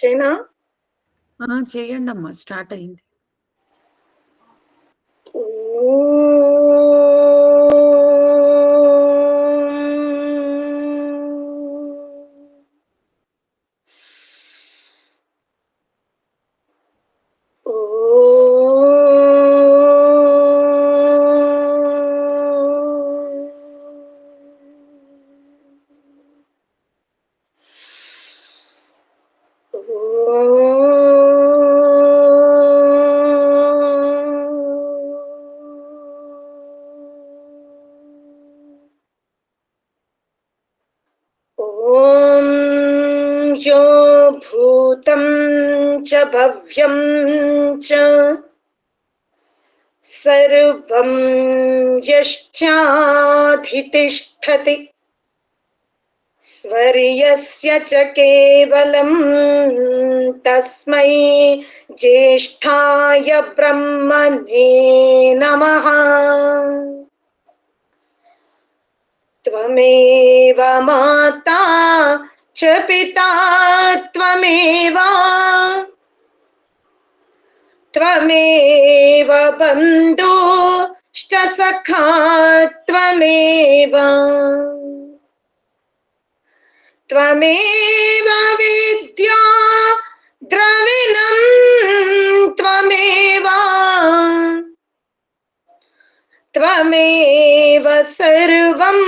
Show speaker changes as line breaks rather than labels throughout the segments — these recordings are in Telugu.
చేయనా?
చేయండమ్మా. స్టార్ట్ అయింది.
ఓం యో భూతం చ భవ్యం చ సర్వం యశ్చాధితిష్ఠతి స్వర్యస్య చ కేవలం తస్మై జ్యేష్ఠాయ బ్రహ్మణే నమః. త్వమేవ మాతా చ పితా త్వమేవ త్వమేవ బంధుశ్చ సఖా త్వమేవ త్వమేవ విద్యా ద్రవిణం త్వమేవ త్వమేవ సర్వం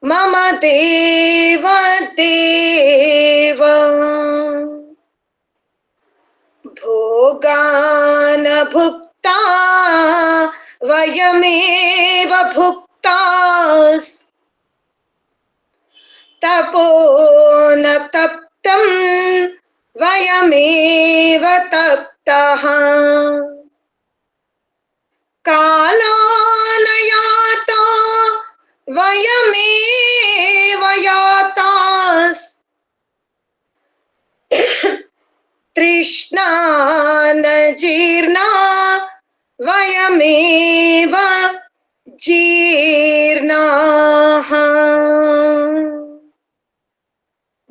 మమ దేవ దేవ. భోగాన్ భుక్తా వయమేవ భుక్తాస్ తపోన తప్తం వయమేవ తప్తః. కాలానయాతో వయమేవ యాతాస్ తృష్ణాన జీర్ణా వయమేవ జీర్ణాః.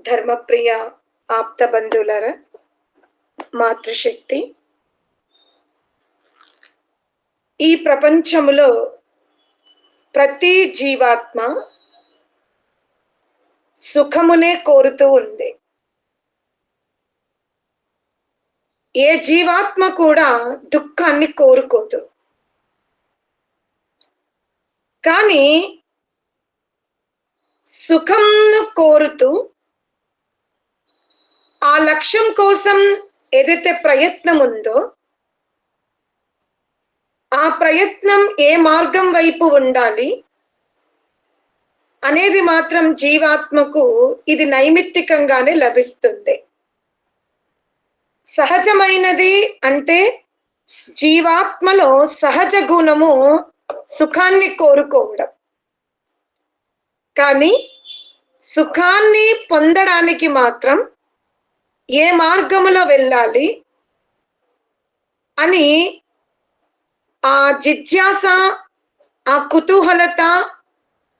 ధర్మప్రియ ఆప్త బంధువులారా, మాతృశక్తి, ఈ ప్రపంచములో ప్రతి జీవాత్మ సుఖమునే కోరుతూ ఉంది. ఏ జీవాత్మ కూడా దుఃఖాన్ని కోరుకోదు. కానీ సుఖంను కోరుతూ ఆ లక్ష్యం కోసం ఏదైతే ప్రయత్నం ఉందో ఆ ప్రయత్నం ఏ మార్గం వైపు ఉండాలి అనేది మాత్రం జీవాత్మకు ఇది నైమిత్తికంగానే లభిస్తుంది. సహజమైనది అంటే జీవాత్మలో సహజ గుణము సుఖాన్ని కోరుకోవడం. కానీ సుఖాన్ని పొందడానికి మాత్రం ఏ మార్గములో వెళ్ళాలి అని ఆ జిజ్ఞాస, ఆ కుతూహలత,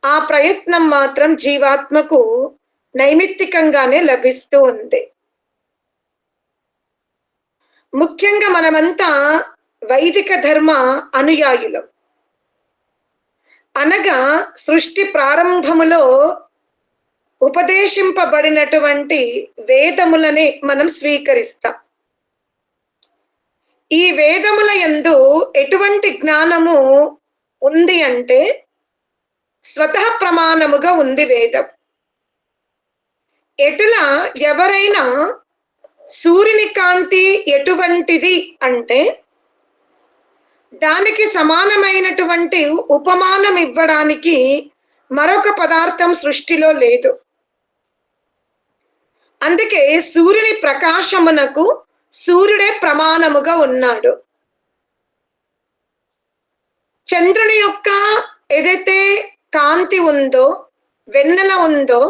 ఆ ప్రయత్నం మాత్రం జీవాత్మకు నైమిత్తికంగానే లభిస్తూ ఉంది. ముఖ్యంగా మనమంతా వైదిక ధర్మ అనుయాయులం. అనగా సృష్టి ప్రారంభములో ఉపదేశింపబడినటువంటి వేదములనే మనం స్వీకరిస్తాం. ఈ వేదముల యందు ఎటువంటి జ్ఞానము ఉంది అంటే స్వతః ప్రమాణముగా ఉంది వేదం. ఎటులా ఎవరైనా సూర్యుని కాంతి ఎటువంటిది అంటే దానికి సమానమైనటువంటి ఉపమానం ఇవ్వడానికి మరొక పదార్థం సృష్టిలో లేదు. అందుకే సూర్యుని ప్రకాశమునకు సూర్యుడే ప్రమాణముగా ఉన్నాడు. చంద్రుని యొక్క ఏదైతే కాంతి ఉందో, వెన్నెల ఉందో,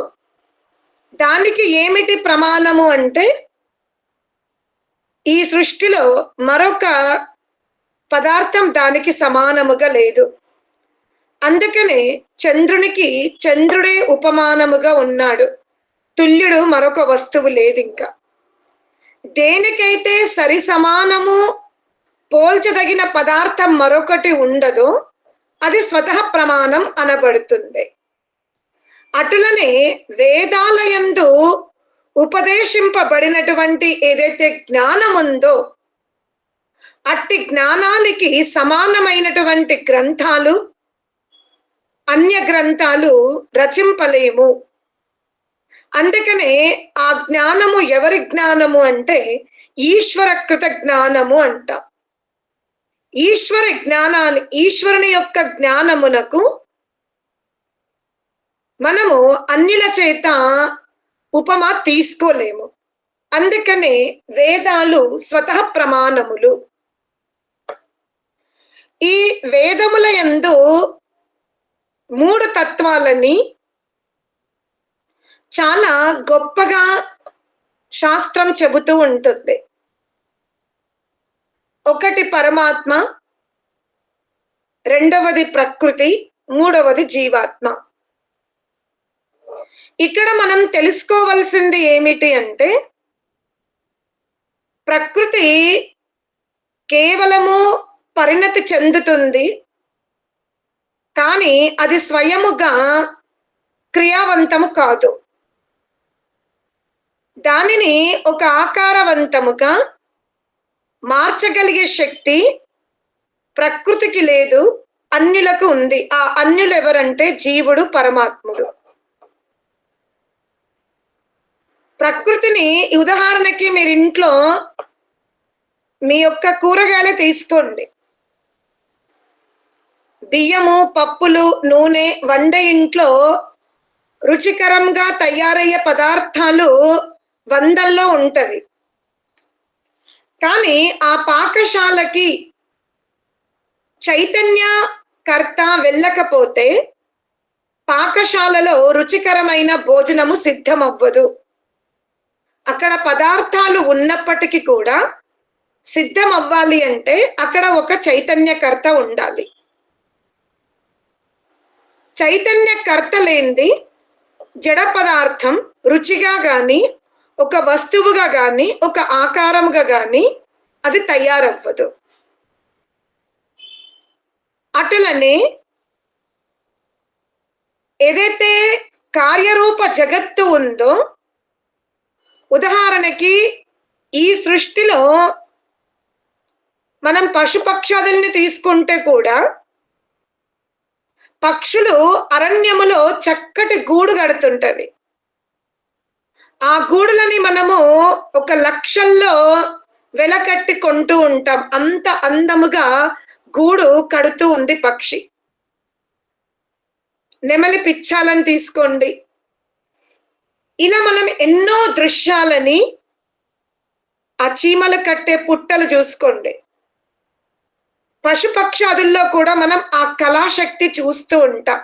దానికి ఏమిటి ప్రమాణము అంటే ఈ సృష్టిలో మరొక పదార్థం దానికి సమానముగా లేదు. అందుకనే చంద్రునికి చంద్రుడే ఉపమానముగా ఉన్నాడు. తుల్యుడు మరొక వస్తువు లేదు. ఇంకా దేనికైతే సరి సమానము పోల్చదగిన పదార్థం మరొకటి ఉండదో అది స్వతః ప్రమాణం అనబడుతుంది. అటులనే వేదాలయందు ఉపదేశింపబడినటువంటి ఏదైతే జ్ఞానం ఉందో అట్టి జ్ఞానానికి సమానమైనటువంటి గ్రంథాలు అన్య గ్రంథాలు రచింపలేము. అందుకనే ఆ జ్ఞానము ఎవరి జ్ఞానము అంటే ఈశ్వరకృత జ్ఞానము అంట. ఈశ్వరుని యొక్క జ్ఞానమునకు మనము అన్యుల చేత ఉపమా తీసుకోలేము. అందుకనే వేదాలు స్వతః ప్రమాణములు. ఈ వేదముల యందు 3 తత్వాలని చాలా గొప్పగా శాస్త్రం చెబుతూ ఉంటుంది. ఒకటి పరమాత్మ, రెండవది ప్రకృతి, మూడవది జీవాత్మ. ఇక్కడ మనం తెలుసుకోవాల్సింది ఏమిటి అంటే ప్రకృతి కేవలము పరిణతి చెందుతుంది, కానీ అది స్వయముగా క్రియావంతము కాదు. దానిని ఒక ఆకారవంతముగా మార్చగలిగే శక్తి ప్రకృతికి లేదు, అన్యులకు ఉంది. ఆ అన్యులు ఎవరంటే జీవుడు, పరమాత్ముడు. ప్రకృతిని ఉదాహరణకి మీరు ఇంట్లో మీ యొక్క కూరగాయలు తీసుకోండి. బియ్యము, పప్పులు, నూనె వండే ఇంట్లో రుచికరంగా తయారయ్యే పదార్థాలు వందల్లో ఉంటవి. కానీ ఆ పాకశాలకి చైతన్యకర్త వెళ్ళకపోతే పాకశాలలో రుచికరమైన భోజనము సిద్ధమవ్వదు. అక్కడ పదార్థాలు ఉన్నప్పటికీ కూడా సిద్ధం అవ్వాలి అంటే అక్కడ ఒక చైతన్యకర్త ఉండాలి. చైతన్యకర్త లేనిది జడ పదార్థం రుచిగా గాని, ఒక వస్తువుగా గాని, ఒక ఆకారముగా గాని అది తయారవ్వదు. అటులనే ఏదైతే కార్యరూప జగత్తు ఉందో, ఉదాహరణకి ఈ సృష్టిలో మనం పశుపక్షాదుల్ని తీసుకుంటే కూడా పక్షులు అరణ్యములో చక్కటి గూడు కడుతుంటవి. ఆ గూడులని మనము ఒక లక్షల్లో వెలకట్టి కొంటూ ఉంటాం. అంత అందముగా గూడు కడుతూ ఉంది పక్షి. నెమలి పిచ్చాలని తీసుకోండి. ఇలా మనం ఎన్నో దృశ్యాలని, ఆ చీమలు కట్టే పుట్టలు చూసుకోండి. పశుపక్షాదుల్లో కూడా మనం ఆ కళాశక్తి చూస్తూ ఉంటాం.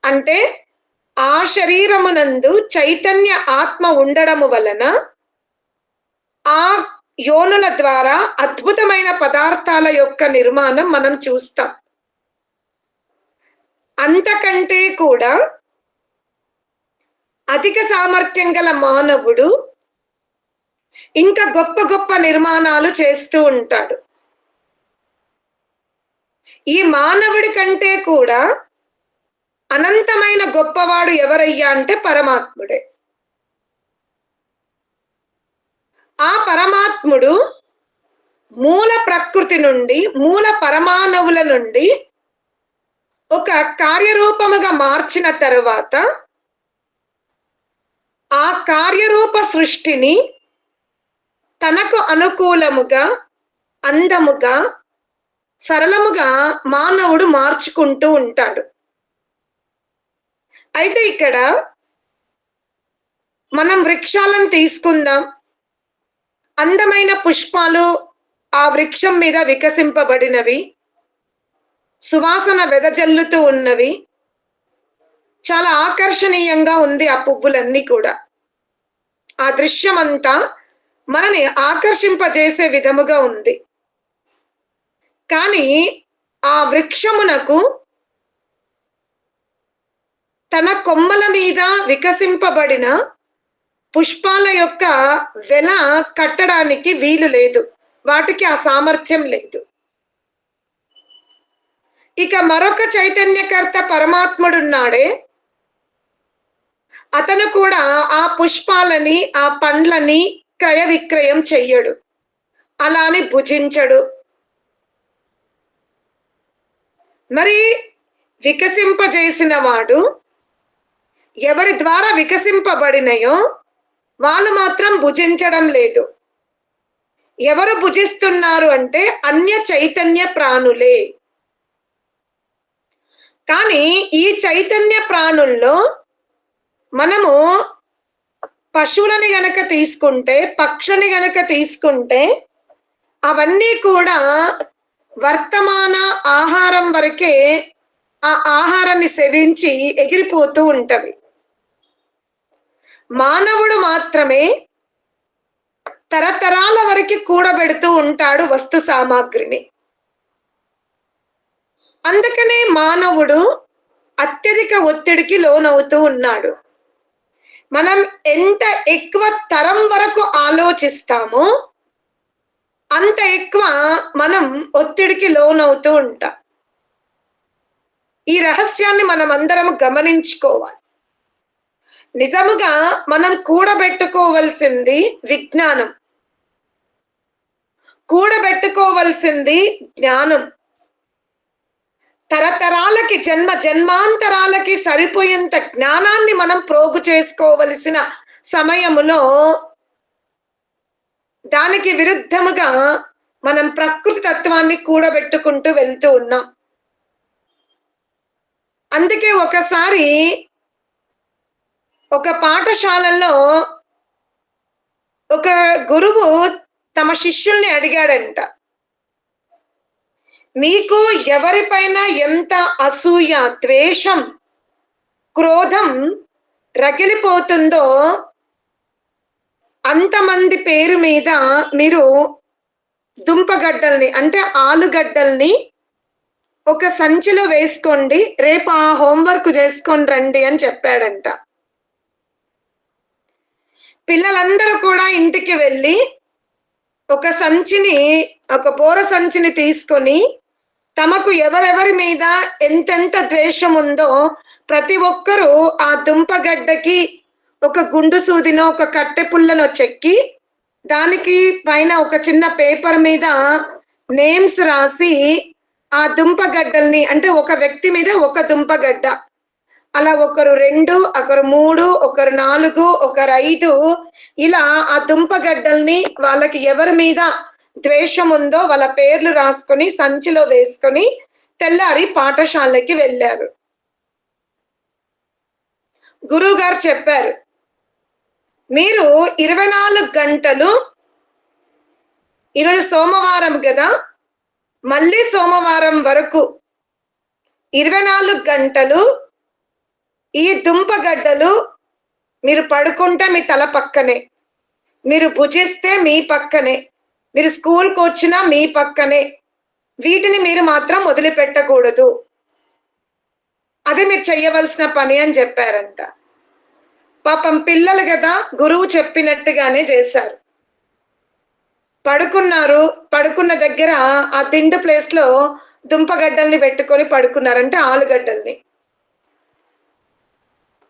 అంటే ఆ శరీరమునందు చైతన్య ఆత్మ ఉండడము వలన ఆ యోనుల ద్వారా అద్భుతమైన పదార్థాల యొక్క నిర్మాణం మనం చూస్తాం. అంతకంటే కూడా అధిక సామర్థ్యం గల మానవుడు ఇంకా గొప్ప గొప్ప నిర్మాణాలు చేస్తూ ఉంటాడు. ఈ మానవుడి కంటే కూడా అనంతమైన గొప్పవాడు ఎవరయ్యా అంటే పరమాత్ముడే. ఆ పరమాత్ముడు మూల ప్రకృతి నుండి, మూల పరమాణువుల నుండి ఒక కార్యరూపముగా మార్చిన తరువాత ఆ కార్యరూప సృష్టిని తనకు అనుకూలముగా, అందముగా, సరళముగా మానవుడు మార్చుకుంటూ ఉంటాడు. అయితే ఇక్కడ మనం వృక్షాలను తీసుకుందాం. అందమైన పుష్పాలు ఆ వృక్షం మీద వికసింపబడినవి, సువాసన వెదజల్లుతూ ఉన్నవి. చాలా ఆకర్షణీయంగా ఉంది ఆ పువ్వులన్నీ కూడా. ఆ దృశ్యమంతా మనని ఆకర్షింపజేసే విధముగా ఉంది. కానీ ఆ వృక్షమునకు తన కొమ్మల మీద వికసింపబడిన పుష్పాల యొక్క వెల కట్టడానికి వీలు లేదు, వాటికి ఆ సామర్థ్యం లేదు. ఇక మరొక చైతన్యకర్త పరమాత్ముడున్నాడే, అతను కూడా ఆ పుష్పాలని, ఆ పండ్లని క్రయ విక్రయం చెయ్యడు, అలాని భుజించడు. మరి వికసింపజేసిన వాడు, ఎవరి ద్వారా వికసింపబడినయో వాళ్ళు మాత్రం భుజించడం లేదు. ఎవరు భుజిస్తున్నారు అంటే అన్య చైతన్య ప్రాణులే. కానీ ఈ చైతన్య ప్రాణుల్లో మనము పశువులని గనక తీసుకుంటే, పక్షుని గనక తీసుకుంటే, అవన్నీ కూడా వర్తమాన ఆహారం వరకే ఆ ఆహారాన్ని సేవించి ఎగిరిపోతూ ఉంటవి. మానవుడు మాత్రమే తరతరాల వరకు కూడబెడుతూ ఉంటాడు వస్తు సామాగ్రిని. అందుకనే మానవుడు అత్యధిక ఒత్తిడికి లోనవుతూ ఉన్నాడు. మనం ఎంత ఎక్కువ తరం వరకు ఆలోచిస్తామో అంత ఎక్కువ మనం ఒత్తిడికి లోనవుతూ ఉంటాం. ఈ రహస్యాన్ని మనం అందరం గమనించుకోవాలి. నిజముగా మనం కూడబెట్టుకోవలసింది విజ్ఞానం, కూడబెట్టుకోవలసింది జ్ఞానం. తరతరాలకి, జన్మ జన్మాంతరాలకి సరిపోయేంత జ్ఞానాన్ని మనం ప్రోగు చేసుకోవలసిన సమయములో దానికి విరుద్ధముగా మనం ప్రకృతి తత్వాన్ని కూడబెట్టుకుంటూ వెళ్తూ ఉన్నాం. అందుకే ఒకసారి ఒక పాఠశాలలో ఒక గురువు తమ శిష్యుల్ని అడిగాడంట, మీకు ఎవరిపైన ఎంత అసూయ, ద్వేషం, క్రోధం రగిలిపోతుందో అంతమంది పేరు మీద మీరు దుంపగడ్డల్ని అంటే ఆలుగడ్డల్ని ఒక సంచిలో వేసుకోండి, రేపు ఆ హోంవర్క్ చేసుకొని రండి అని చెప్పాడంట. పిల్లలందరూ కూడా ఇంటికి వెళ్ళి ఒక సంచిని, ఒక బోర సంచిని తీసుకొని తమకు ఎవరెవరి మీద ఎంతెంత ద్వేషం ఉందో ప్రతి ఒక్కరూ ఆ దుంపగడ్డకి ఒక గుండు సూదినో ఒక కట్టె పుల్లనో చెక్కి దానికి పైన ఒక చిన్న పేపర్ మీద నేమ్స్ రాసి ఆ దుంపగడ్డల్ని, అంటే ఒక వ్యక్తి మీద ఒక దుంపగడ్డ, అలా ఒకరు 2, ఒకరు 3, ఒకరు 4, ఒకరు 5, ఇలా ఆ దుంపగడ్డల్ని వాళ్ళకి ఎవరి మీద ద్వేషం ఉందో వాళ్ళ పేర్లు రాసుకొని సంచిలో వేసుకొని తెల్లారి పాఠశాలకి వెళ్ళారు. గురువు గారు చెప్పారు, మీరు 24 గంటలు, ఈరోజు సోమవారం కదా, మళ్ళీ సోమవారం వరకు 24 గంటలు ఈ దుంపగడ్డలు మీరు పడుకుంటే మీ తల పక్కనే, మీరు భుజిస్తే మీ పక్కనే, మీరు స్కూల్కి వచ్చినా మీ పక్కనే, వీటిని మీరు మాత్రం వదిలిపెట్టకూడదు, అది మీరు చెయ్యవలసిన పని అని చెప్పారంట. పాపం పిల్లలు కదా, గురువు చెప్పినట్టుగానే చేశారు. పడుకున్నారు, పడుకున్న దగ్గర ఆ తిండి ప్లేస్ లో దుంపగడ్డల్ని పెట్టుకొని పడుకున్నారంటే ఆలుగడ్డల్ని.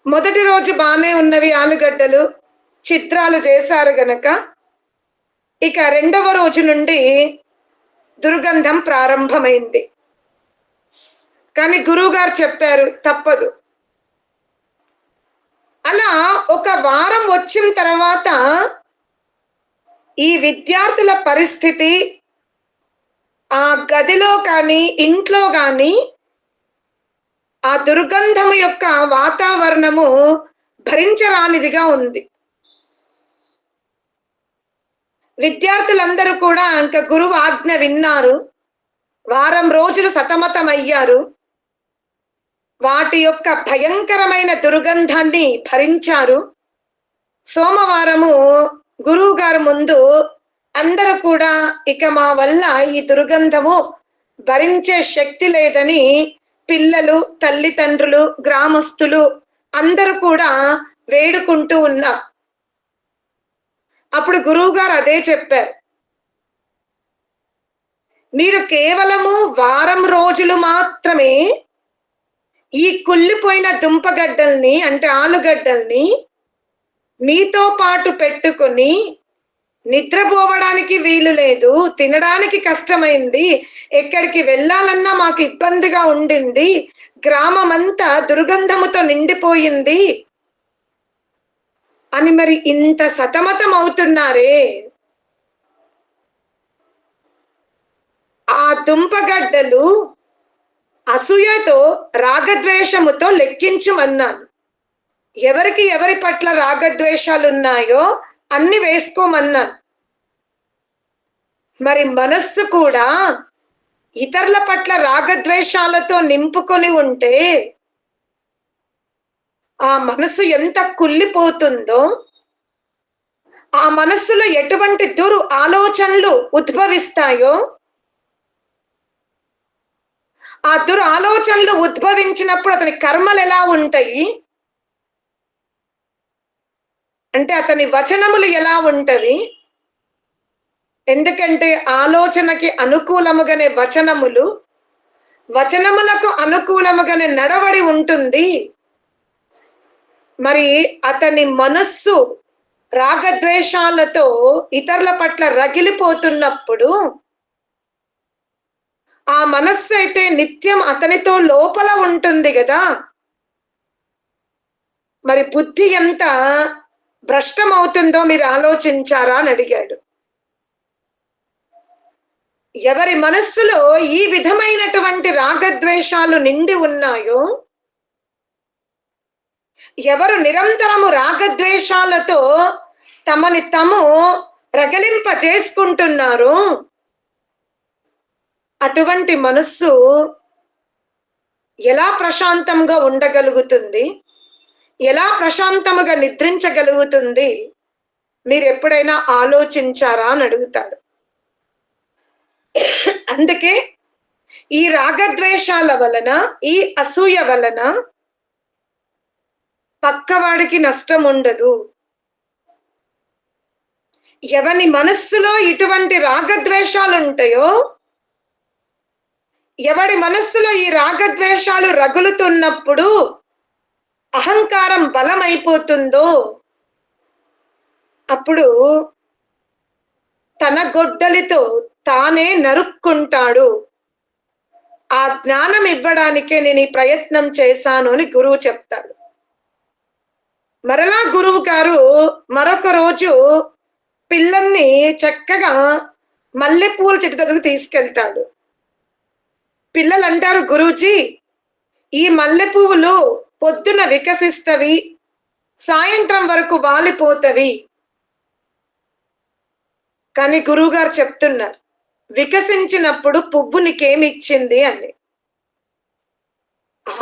మొదటి రోజు బానే ఉన్నవి ఆలుగడ్డలు, చిత్రాలు చేశారు గనక ఇక రెండవ రోజు నుండి దుర్గంధం ప్రారంభమైంది. కానీ గురువు గారు చెప్పారు తప్పదు. అలా ఒక వారం వచ్చిన తర్వాత ఈ విద్యార్థుల పరిస్థితి, ఆ గదిలో కానీ ఇంట్లో కానీ ఆ దుర్గంధం యొక్క వాతావరణము భరించరానిదిగా ఉంది. విద్యార్థులందరూ కూడా ఇంకా గురువు ఆజ్ఞ విన్నారు, వారం రోజులు సతమతమయ్యారు, వాటి యొక్క భయంకరమైన దుర్గంధాన్ని భరించారు. సోమవారము గురువు గారు ముందు అందరూ కూడా ఇక మా వల్ల ఈ దుర్గంధము భరించే శక్తి లేదని పిల్లలు, తల్లిదండ్రులు, గ్రామస్తులు అందరూ కూడా వేడుకుంటూ ఉన్నారు. అప్పుడు గురువు గారు అదే చెప్పారు, మీరు కేవలము వారం రోజులు మాత్రమే ఈ కుళ్ళిపోయిన దుంపగడ్డల్ని అంటే ఆలుగడ్డల్ని మీతో పాటు పెట్టుకొని నిద్రపోవడానికి వీలు లేదు, తినడానికి కష్టమైంది, ఎక్కడికి వెళ్ళాలన్నా మాకు ఇబ్బందిగా ఉండింది, గ్రామం అంతా దుర్గంధముతో నిండిపోయింది అని మరి ఇంత సతమతం అవుతున్నారే, ఆ దుంపగడ్డలు అసూయతో రాగద్వేషముతో లెక్కించమన్నాను. ఎవరికి ఎవరి పట్ల రాగద్వేషాలు ఉన్నాయో అన్ని వేసుకోమన్నాను. మరి మనస్సు కూడా ఇతరుల పట్ల రాగద్వేషాలతో నింపుకొని ఉంటే ఆ మనసు ఎంత కుళ్ళిపోతుందో, ఆ మనస్సులో ఎటువంటి దురు ఆలోచనలు ఉద్భవిస్తాయో, ఆ దురు ఆలోచనలు ఉద్భవించినప్పుడు అతని కర్మలు ఎలా ఉంటాయి అంటే అతని వచనములు ఎలా ఉంటవి. ఎందుకంటే ఆలోచనకి అనుకూలముగానే వచనములు, వచనములకు అనుకూలముగానే నడవడి ఉంటుంది. మరి అతని మనస్సు రాగద్వేషాలతో ఇతరుల పట్ల రగిలిపోతున్నప్పుడు ఆ మనస్సు అయితే నిత్యం అతనితో లోపల ఉంటుంది కదా, మరి బుద్ధి ఎంత భ్రష్టమవుతుందో మీరు ఆలోచించారా అని అడిగాడు. ఎవరి మనస్సులో ఈ విధమైనటువంటి రాగద్వేషాలు నిండి ఉన్నాయో, ఎవరు నిరంతరము రాగద్వేషాలతో తమని తాము రగిలింప చేసుకుంటున్నారో అటువంటి మనస్సు ఎలా ప్రశాంతంగా ఉండగలుగుతుంది, ఎలా ప్రశాంతముగా నిద్రించగలుగుతుంది, మీరు ఎప్పుడైనా ఆలోచించారా అని అడుగుతాడు. అందుకే ఈ రాగద్వేషాల వలన, ఈ అసూయ వలన పక్కవాడికి నష్టం ఉండదు. ఎవని మనస్సులో ఇటువంటి రాగద్వేషాలు ఉంటాయో, ఎవడి మనస్సులో ఈ రాగద్వేషాలు రగులుతున్నప్పుడు అహంకారం బలమైపోతుందో అప్పుడు తన గొడ్డలితో తానే నరుక్కుంటాడు. ఆ జ్ఞానం ఇవ్వడానికే నేను ఈ ప్రయత్నం చేశాను అని గురువు చెప్తాడు. మరలా గురువు గారు మరొక రోజు పిల్లల్ని చక్కగా మల్లెపూల చెట్టు దగ్గరకు తీసుకెళ్తాడు. పిల్లలు అంటారు, గురూజీ ఈ మల్లె పువ్వులు పొద్దున వికసిస్తవి, సాయంత్రం వరకు వాలిపోతవి. కానీ గురువుగారు చెప్తున్నారు, వికసించినప్పుడు పువ్వు నీకేమి ఇచ్చింది అని.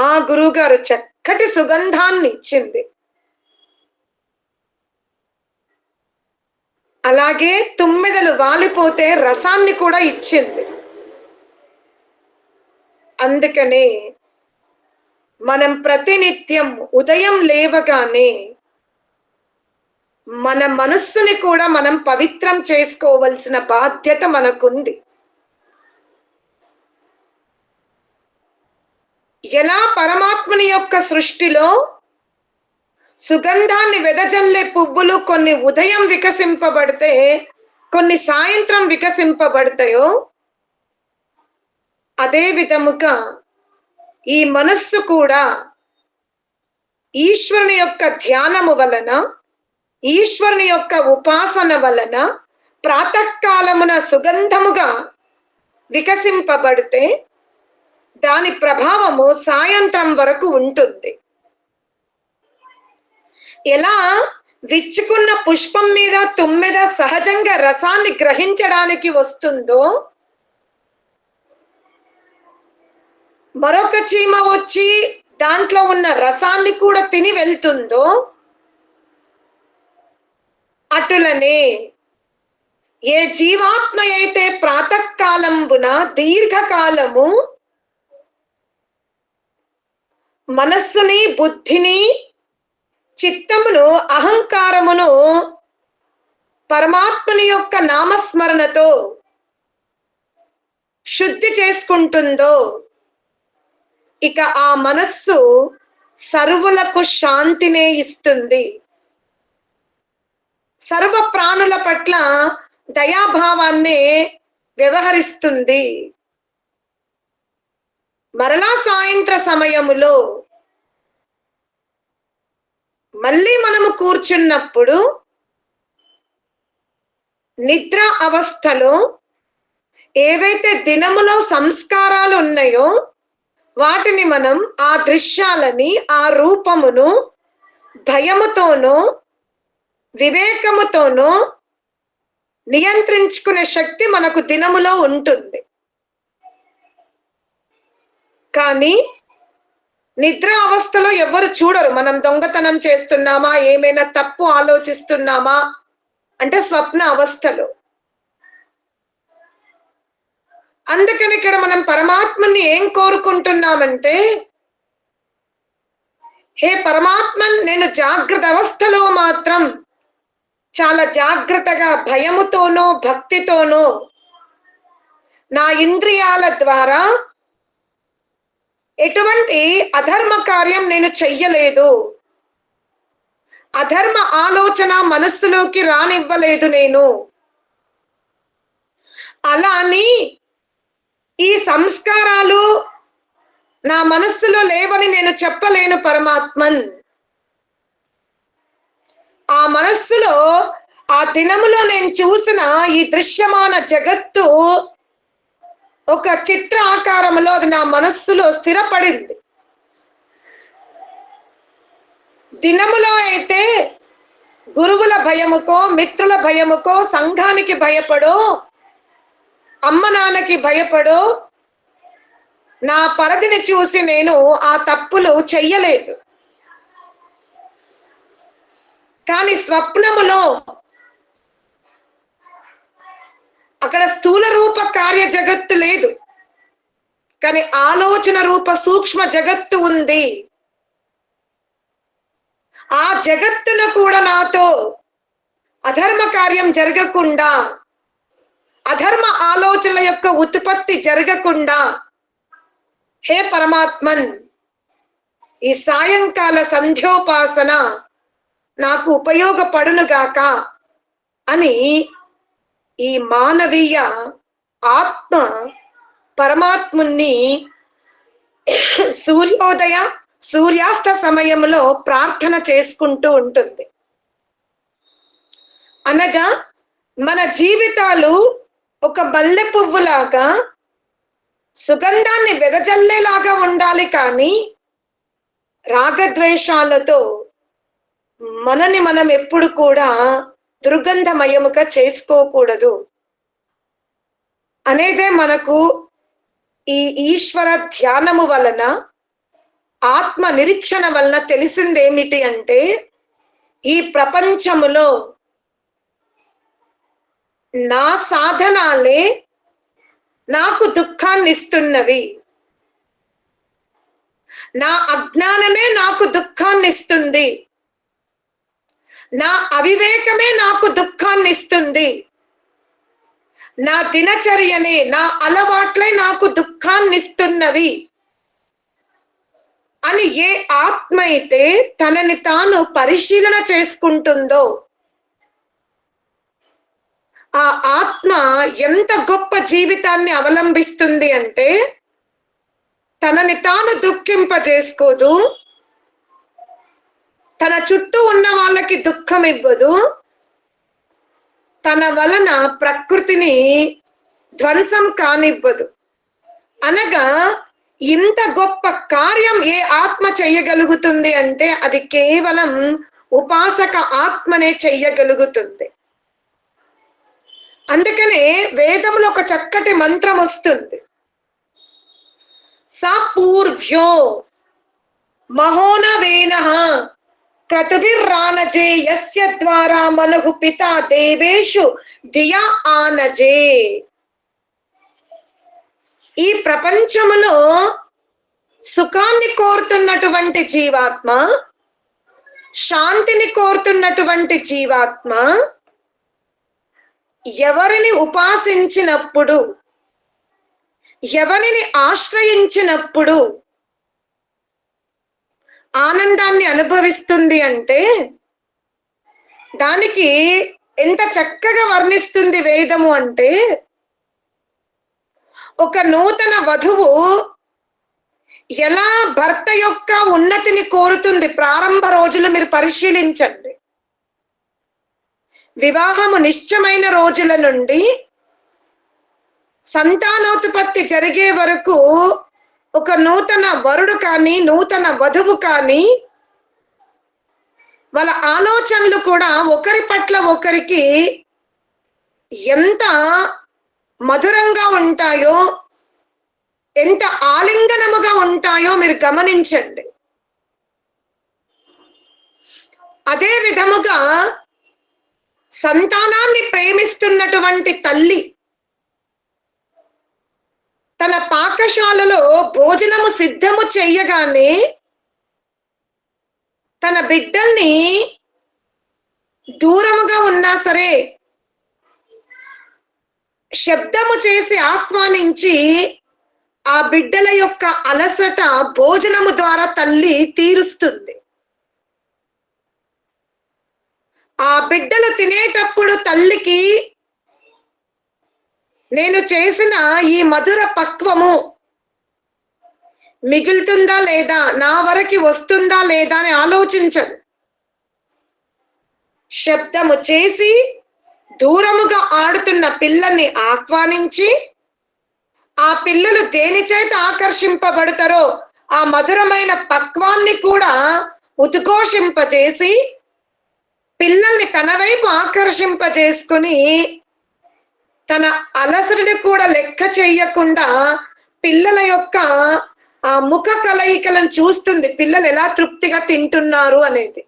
ఆ గురువుగారు చక్కటి సుగంధాన్ని ఇచ్చింది. అలాగే తుమ్మెదలు వాలిపోతే రసాన్ని కూడా ఇచ్చింది. అందుకనే మనం ప్రతినిత్యం ఉదయం లేవగానే మన మనస్సుని కూడా మనం పవిత్రం చేసుకోవలసిన బాధ్యత మనకుంది. ఎలా పరమాత్మని యొక్క సృష్టిలో సుగంధాన్ని వెదజల్లే పువ్వులు కొన్ని ఉదయం వికసింపబడితే, కొన్ని సాయంత్రం వికసింపబడతాయో, అదే విధముగా ఈ మనస్సు కూడా ఈశ్వరుని యొక్క ధ్యానము వలన, ఈశ్వరుని యొక్క ఉపాసన వలన ప్రాతకాలమున సుగంధముగా వికసింపబడితే దాని ప్రభావము సాయంత్రం వరకు ఉంటుంది. ఎలా విచ్చుకున్న పుష్పం మీద తుమ్మెద సహజంగా రసాన్ని గ్రహించడానికి వస్తుందో, మరొక చీమ వచ్చి దాంట్లో ఉన్న రసాన్ని కూడా తిని వెళ్తుందో, అటులనే ఏ జీవాత్మ అయితే ప్రాతకాలంబున దీర్ఘకాలము మనస్సుని, బుద్ధిని, చిత్తమును, అహంకారమును పరమాత్మని యొక్క నామస్మరణతో శుద్ధి చేసుకుంటుందో ఇక ఆ మనస్సు సర్వులకు శాంతినే ఇస్తుంది. సర్వ ప్రాణుల పట్ల దయాభావాన్నే వ్యవహరిస్తుంది. మరలా సాయంత్ర సమయములో మళ్ళీ మనము కూర్చున్నప్పుడు నిద్ర అవస్థలో ఏవైతే దినములో సంస్కారాలు ఉన్నాయో వాటిని మనం ఆ దృశ్యాలని, ఆ రూపమును భయముతోనో వివేకముతోనో నియంత్రించుకునే శక్తి మనకు దినములో ఉంటుంది. కానీ నిద్ర అవస్థలో ఎవరు చూడరు. మనం దొంగతనం చేస్తున్నామా, ఏమైనా తప్పు ఆలోచిస్తున్నామా అంటే స్వప్న అవస్థలో. అందుకని ఇక్కడ మనం పరమాత్మని ఏం కోరుకుంటున్నామంటే, హే పరమాత్మన్, నేను జాగ్రత్త అవస్థలో మాత్రం చాలా జాగ్రత్తగా భయముతోనో భక్తితోనో నా ఇంద్రియాల ద్వారా ఎటువంటి అధర్మ కార్యం నేను చెయ్యలేదు, అధర్మ ఆలోచన మనస్సులోకి రానివ్వలేదు నేను. అలా అని ఈ సంస్కారాలు నా మనస్సులో లేవని నేను చెప్పలేను పరమాత్మన్. ఆ మనస్సులో ఆ దినములో నేను చూసిన ఈ దృశ్యమాన జగత్తు ఒక చిత్ర ఆకారంలో అది నా మనస్సులో స్థిరపడింది. దినములో అయితే గురువుల భయముకో, మిత్రుల భయముకో, సంఘానికి భయపడో, అమ్మ నాన్నకి భయపడో నా పరిధిని చూసి నేను ఆ తప్పులు చెయ్యలేదు. కానీ స్వప్నములో అక్కడ స్థూల రూప కార్య జగత్తు లేదు, కానీ ఆలోచన రూప సూక్ష్మ జగత్తు ఉంది. ఆ జగత్తును కూడా నాతో అధర్మ కార్యం జరగకుండా, అధర్మ ఆలోచనల యొక్క ఉత్పత్తి జరగకుండా హే పరమాత్మన్, ఈ సాయంకాల సంధ్యోపాసన నాకు ఉపయోగపడునుగాక అని ఈ మానవీయ ఆత్మ పరమాత్ముని సూర్యోదయ సూర్యాస్త సమయంలో ప్రార్థన చేసుకుంటూ ఉంటుంది. అనగా మన జీవితాలు ఒక మల్లె పువ్వులాగా సుగంధాన్ని వెదజల్లేలాగా ఉండాలి, కానీ రాగద్వేషాలతో మనని మనం ఎప్పుడు కూడా దుర్గంధమయముగా చేసుకోకూడదు అనేదే మనకు ఈ ఈశ్వర ధ్యానము వలన, ఆత్మ నిరీక్షణ వలన తెలిసిందేమిటి అంటే, ఈ ప్రపంచములో నా సాధనాలే నాకు దుఃఖాన్ని ఇస్తున్నవి, నా అజ్ఞానమే నాకు దుఃఖాన్ని ఇస్తుంది, నా అవివేకమే నాకు దుఃఖాన్ని ఇస్తుంది, నా దినచర్యనే, నా అలవాట్లే నాకు దుఃఖాన్ని ఇస్తున్నవి అని ఏ ఆత్మ అయితే తనని తాను పరిశీలన చేసుకుంటుందో ఆ ఆత్మ ఎంత గొప్ప జీవితాన్ని అవలంబిస్తుంది అంటే, తనని తాను దుఃఖింపజేసుకోదు, తన చుట్టూ ఉన్న వాళ్ళకి దుఃఖం ఇవ్వదు, తన వలన ప్రకృతిని ధ్వంసం కానివ్వదు. అనగా ఇంత గొప్ప కార్యం ఏ ఆత్మ చెయ్యగలుగుతుంది అంటే అది కేవలం ఉపాసక ఆత్మనే చెయ్యగలుగుతుంది. అందుకనే వేదంలో ఒక చక్కటి మంత్రం వస్తుంది, సపూర్వ్యో మహోనవేనః క్రతుభిర్రానజే యస్య ద్వారా మనహు పితా దేవేషు ధియా ఆనజే. ఈ ప్రపంచములో సుఖాన్ని కోరుతున్నటువంటి జీవాత్మ, శాంతిని కోరుతున్నటువంటి జీవాత్మ ఎవరిని ఉపాసించినప్పుడు, ఎవరిని ఆశ్రయించినప్పుడు ఆనందాన్ని అనుభవిస్తుంది అంటే దానికి ఎంత చక్కగా వర్ణిస్తుంది వేదము అంటే, ఒక నూతన వధువు ఎలా భర్త యొక్క ఉన్నతిని కోరుతుంది. ప్రారంభ రోజులు మీరు పరిశీలించండి. వివాహము నిశ్చయమైన రోజుల నుండి సంతానోత్పత్తి జరిగే వరకు ఒక నూతన వరుడు కానీ నూతన వధువు కానీ వాళ్ళ ఆలోచనలు కూడా ఒకరి పట్ల ఒకరికి ఎంత మధురంగా ఉంటాయో, ఎంత ఆలింగనముగా ఉంటాయో మీరు గమనించండి. అదే విధముగా సంతానాన్ని ప్రేమిస్తున్నటువంటి తల్లి తన పాకశాలలో భోజనము సిద్ధము చెయ్యగానే తన బిడ్డల్ని దూరముగా ఉన్నా సరే శబ్దము చేసి ఆహ్వానించి ఆ బిడ్డల యొక్క అలసట భోజనము ద్వారా తల్లి తీరుస్తుంది. ఆ బిడ్డలు తినేటప్పుడు తల్లికి నేను చేసిన ఈ మధుర పక్వము మిగులుతుందా లేదా, నా వరకు వస్తుందా లేదా అని ఆలోచించదు. శబ్దము చేసి దూరముగా ఆడుతున్న పిల్లల్ని ఆహ్వానించి ఆ పిల్లలు దేని చేత ఆకర్షింపబడతారో ఆ మధురమైన పక్వాన్ని కూడా ఉద్ఘోషింపజేసి పిల్లల్ని తన వైపు ఆకర్షింపజేసుకుని తన అలసటని కూడా లెక్క చేయకుండా పిల్లల యొక్క ఆ ముఖ కలయికలను చూస్తుంది. పిల్లలు ఎలా తృప్తిగా తింటున్నారు అనేది.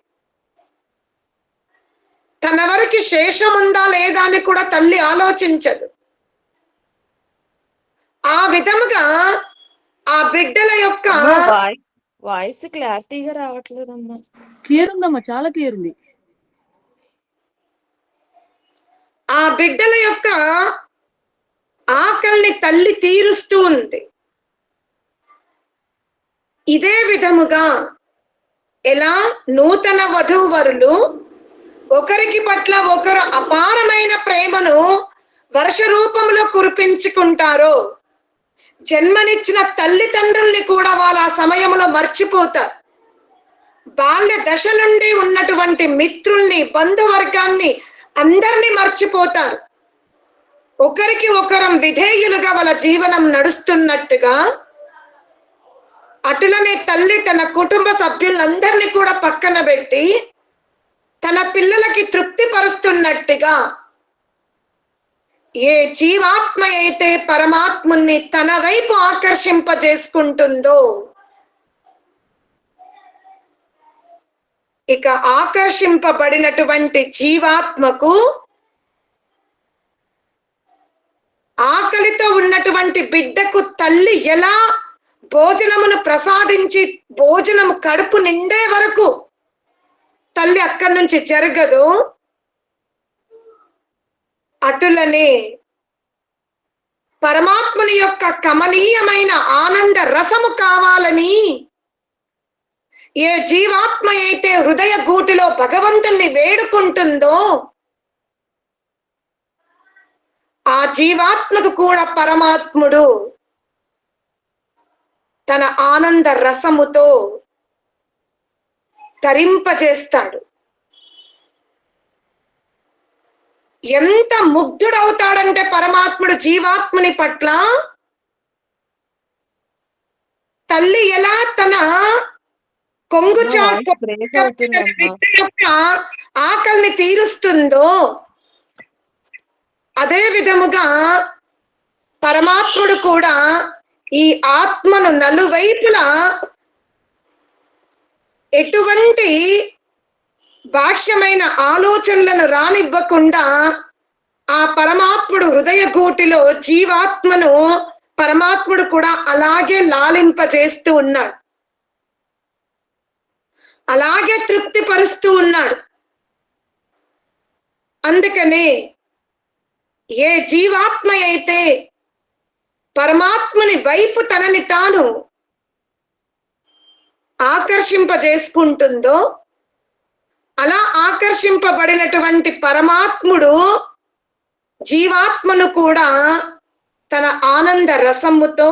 తన వరకు శేషం ఉందా లేదా అని కూడా తల్లి ఆలోచించదు. ఆ విధముగా ఆ బిడ్డల యొక్క
వాయిస్ క్లారిటీగా రావట్లేదమ్మా.
క్లియర్ ఉందమ్మా, చాలా క్లియర్ ఉంది.
ఆ బిడ్డల యొక్క ఆకలిని తల్లి తీరుస్తూ ఉంది. ఇదే విధముగా ఎలా నూతన వధూవరులు ఒకరికి పట్ల ఒకరు అపారమైన ప్రేమను వర్ష రూపంలో కురిపించుకుంటారో, జన్మనిచ్చిన తల్లిదండ్రుల్ని కూడా వాళ్ళ ఆ సమయంలో మర్చిపోతారు. బాల్య దశ నుండి ఉన్నటువంటి మిత్రుల్ని, బంధువర్గాన్ని అందరినీ మర్చిపోతారు. ఒకరికి ఒకరం విధేయులుగా వాళ్ళ జీవనం నడుస్తున్నట్టుగా అటులనే తల్లి తన కుటుంబ సభ్యులందరినీ కూడా పక్కన పెట్టి తన పిల్లలకి తృప్తి పరుస్తున్నట్టుగా ఏ జీవాత్మ అయితే పరమాత్ముని తన వైపు ఆకర్షింపజేసుకుంటుందో, ఇక ఆకర్షింపబడినటువంటి జీవాత్మకు ఆకలితో ఉన్నటువంటి బిడ్డకు తల్లి ఎలా భోజనమును ప్రసాదించి భోజనము కడుపు నిండే వరకు తల్లి అక్కడి నుంచి జరగదు, అటులనే పరమాత్ముని యొక్క కమనీయమైన ఆనంద రసము కావాలని ఏ జీవాత్మ అయితే హృదయ గూటిలో భగవంతుణ్ణి వేడుకుంటుందో ఆ జీవాత్మకు కూడా పరమాత్ముడు తన ఆనంద రసముతో తరింపజేస్తాడు. ఎంత ముగ్ధుడవుతాడంటే పరమాత్ముడు జీవాత్మని పట్ల, తల్లి ఎలా తన కొంగు యొక్క ఆకలిని తీరుస్తుందో అదే విధముగా పరమాత్ముడు కూడా ఈ ఆత్మను నలువైపులా ఎటువంటి భాష్యమైన ఆలోచనలను రానివ్వకుండా ఆ పరమాత్ముడు హృదయ గూటిలో జీవాత్మను పరమాత్ముడు కూడా అలాగే లాలింపజేస్తూ ఉన్నాడు, అలాగే తృప్తి పరుస్తూ ఉన్నాడు. అందుకనే ఏ జీవాత్మ అయితే పరమాత్మని వైపు తనని తాను ఆకర్షింపజేసుకుంటుందో, అలా ఆకర్షింపబడినటువంటి పరమాత్ముడు జీవాత్మను కూడా తన ఆనంద రసముతో,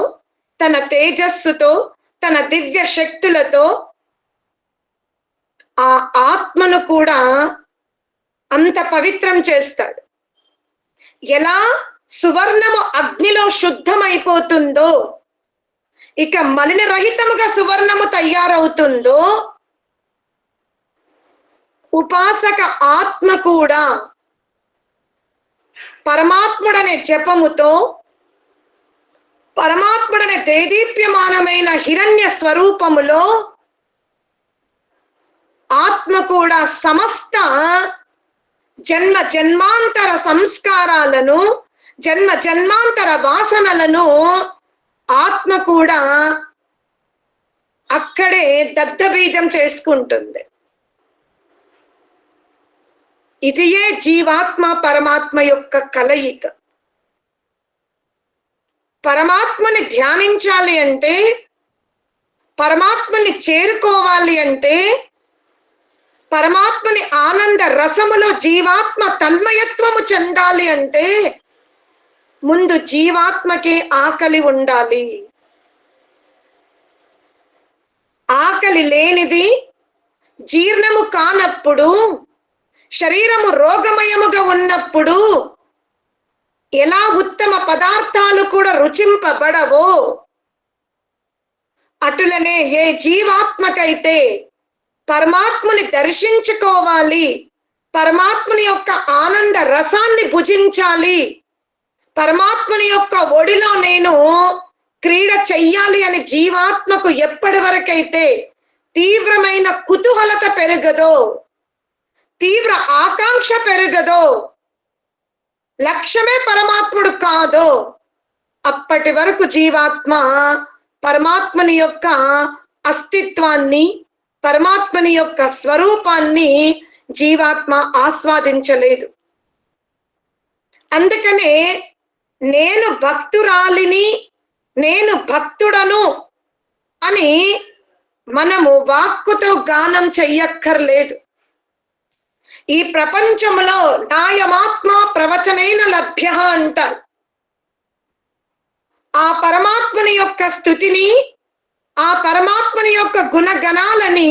తన తేజస్సుతో, తన దివ్య శక్తులతో ఆ ఆత్మను కూడా అంత పవిత్రం చేస్తాడు. ఎలా సువర్ణము అగ్నిలో శుద్ధమైపోతుందో, ఇక మలిన రహితముగా సువర్ణము తయారవుతుందో, ఉపాసక ఆత్మ కూడా పరమాత్ముడనే జపముతో, పరమాత్ముడనే దేదీప్యమానమైన హిరణ్య స్వరూపములో ఆత్మ కూడా సమస్త జన్మ జన్మాంతర సంస్కారాలను, జన్మ జన్మాంతర వాసనలను ఆత్మ కూడా అక్కడే దగ్ధబీజం చేసుకుంటుంది. ఇదియే జీవాత్మ పరమాత్మ యొక్క కలయిక. పరమాత్మని ధ్యానించాలి అంటే, పరమాత్మని చేరుకోవాలి అంటే, పరమాత్మని ఆనంద రసములో జీవాత్మ తన్మయత్వము చెందాలి అంటే ముందు జీవాత్మకి ఆకలి ఉండాలి. ఆకలి లేనిది, జీర్ణము కానప్పుడు, శరీరము రోగమయముగా ఉన్నప్పుడు ఎలా ఉత్తమ పదార్థాలు కూడా రుచింపబడవో, అటులనే ఏ జీవాత్మకైతే పరమాత్ముని దర్శించుకోవాలి, పరమాత్ముని యొక్క ఆనంద రసాన్ని భుజించాలి, పరమాత్ముని యొక్క ఒడిలో నేను క్రీడ చెయ్యాలి అని జీవాత్మకు ఎప్పటి వరకైతే తీవ్రమైన కుతూహలత పెరగదో, తీవ్ర ఆకాంక్ష పెరగదో, లక్ష్యమే పరమాత్ముడు కాదో, అప్పటి వరకు జీవాత్మ పరమాత్మని యొక్క అస్తిత్వాన్ని, పరమాత్మని యొక్క స్వరూపాన్ని జీవాత్మ ఆస్వాదించలేదు. అందుకనే నేను భక్తురాలిని, నేను భక్తుడను అని మనము వాక్కుతో గానం చెయ్యక్కర్లేదు. ఈ ప్రపంచంలో నాయమాత్మ ప్రవచనైన లభ్య అంటారు. ఆ పరమాత్మని యొక్క స్థుతిని, ఆ పరమాత్మని యొక్క గుణగణాలని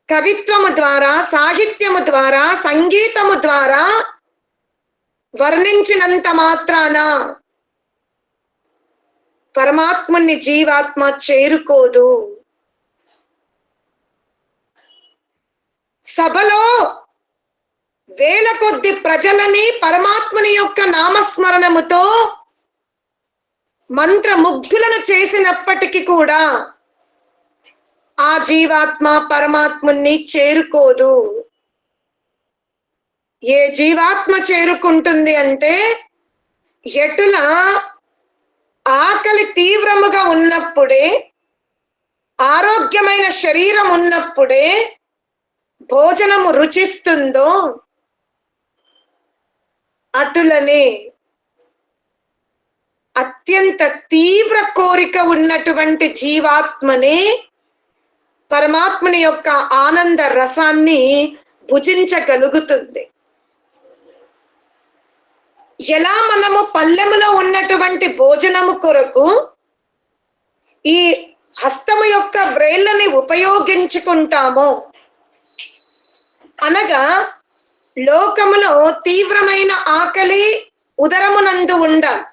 కవిత్వము ద్వారా, సాహిత్యము ద్వారా, సంగీతము ద్వారా వర్ణించినంత మాత్రాన పరమాత్మని జీవాత్మ చేరుకోదు. సభలో వేల కొద్ది ప్రజలని పరమాత్మని యొక్క నామస్మరణముతో మంత్రముగ్ధులను చేసినప్పటికీ కూడా ఆ జీవాత్మ పరమాత్ముని చేరుకోదు. ఏ జీవాత్మ చేరుకుంటుంది అంటే, ఎటుల ఆకలి తీవ్రముగా ఉన్నప్పుడే, ఆరోగ్యమైన శరీరం ఉన్నప్పుడే భోజనము రుచిస్తుందో, అటులనే అత్యంత తీవ్ర కోరిక ఉన్నటువంటి జీవాత్మనే పరమాత్మని యొక్క ఆనంద రసాన్ని భుజించగలుగుతుంది. ఎలా మనము పల్లెములో ఉన్నటువంటి భోజనము కొరకు ఈ హస్తము యొక్క వ్రేళ్ళని ఉపయోగించుకుంటామో, అనగా లోకములో తీవ్రమైన ఆకలి ఉదరమునందు ఉండాలి.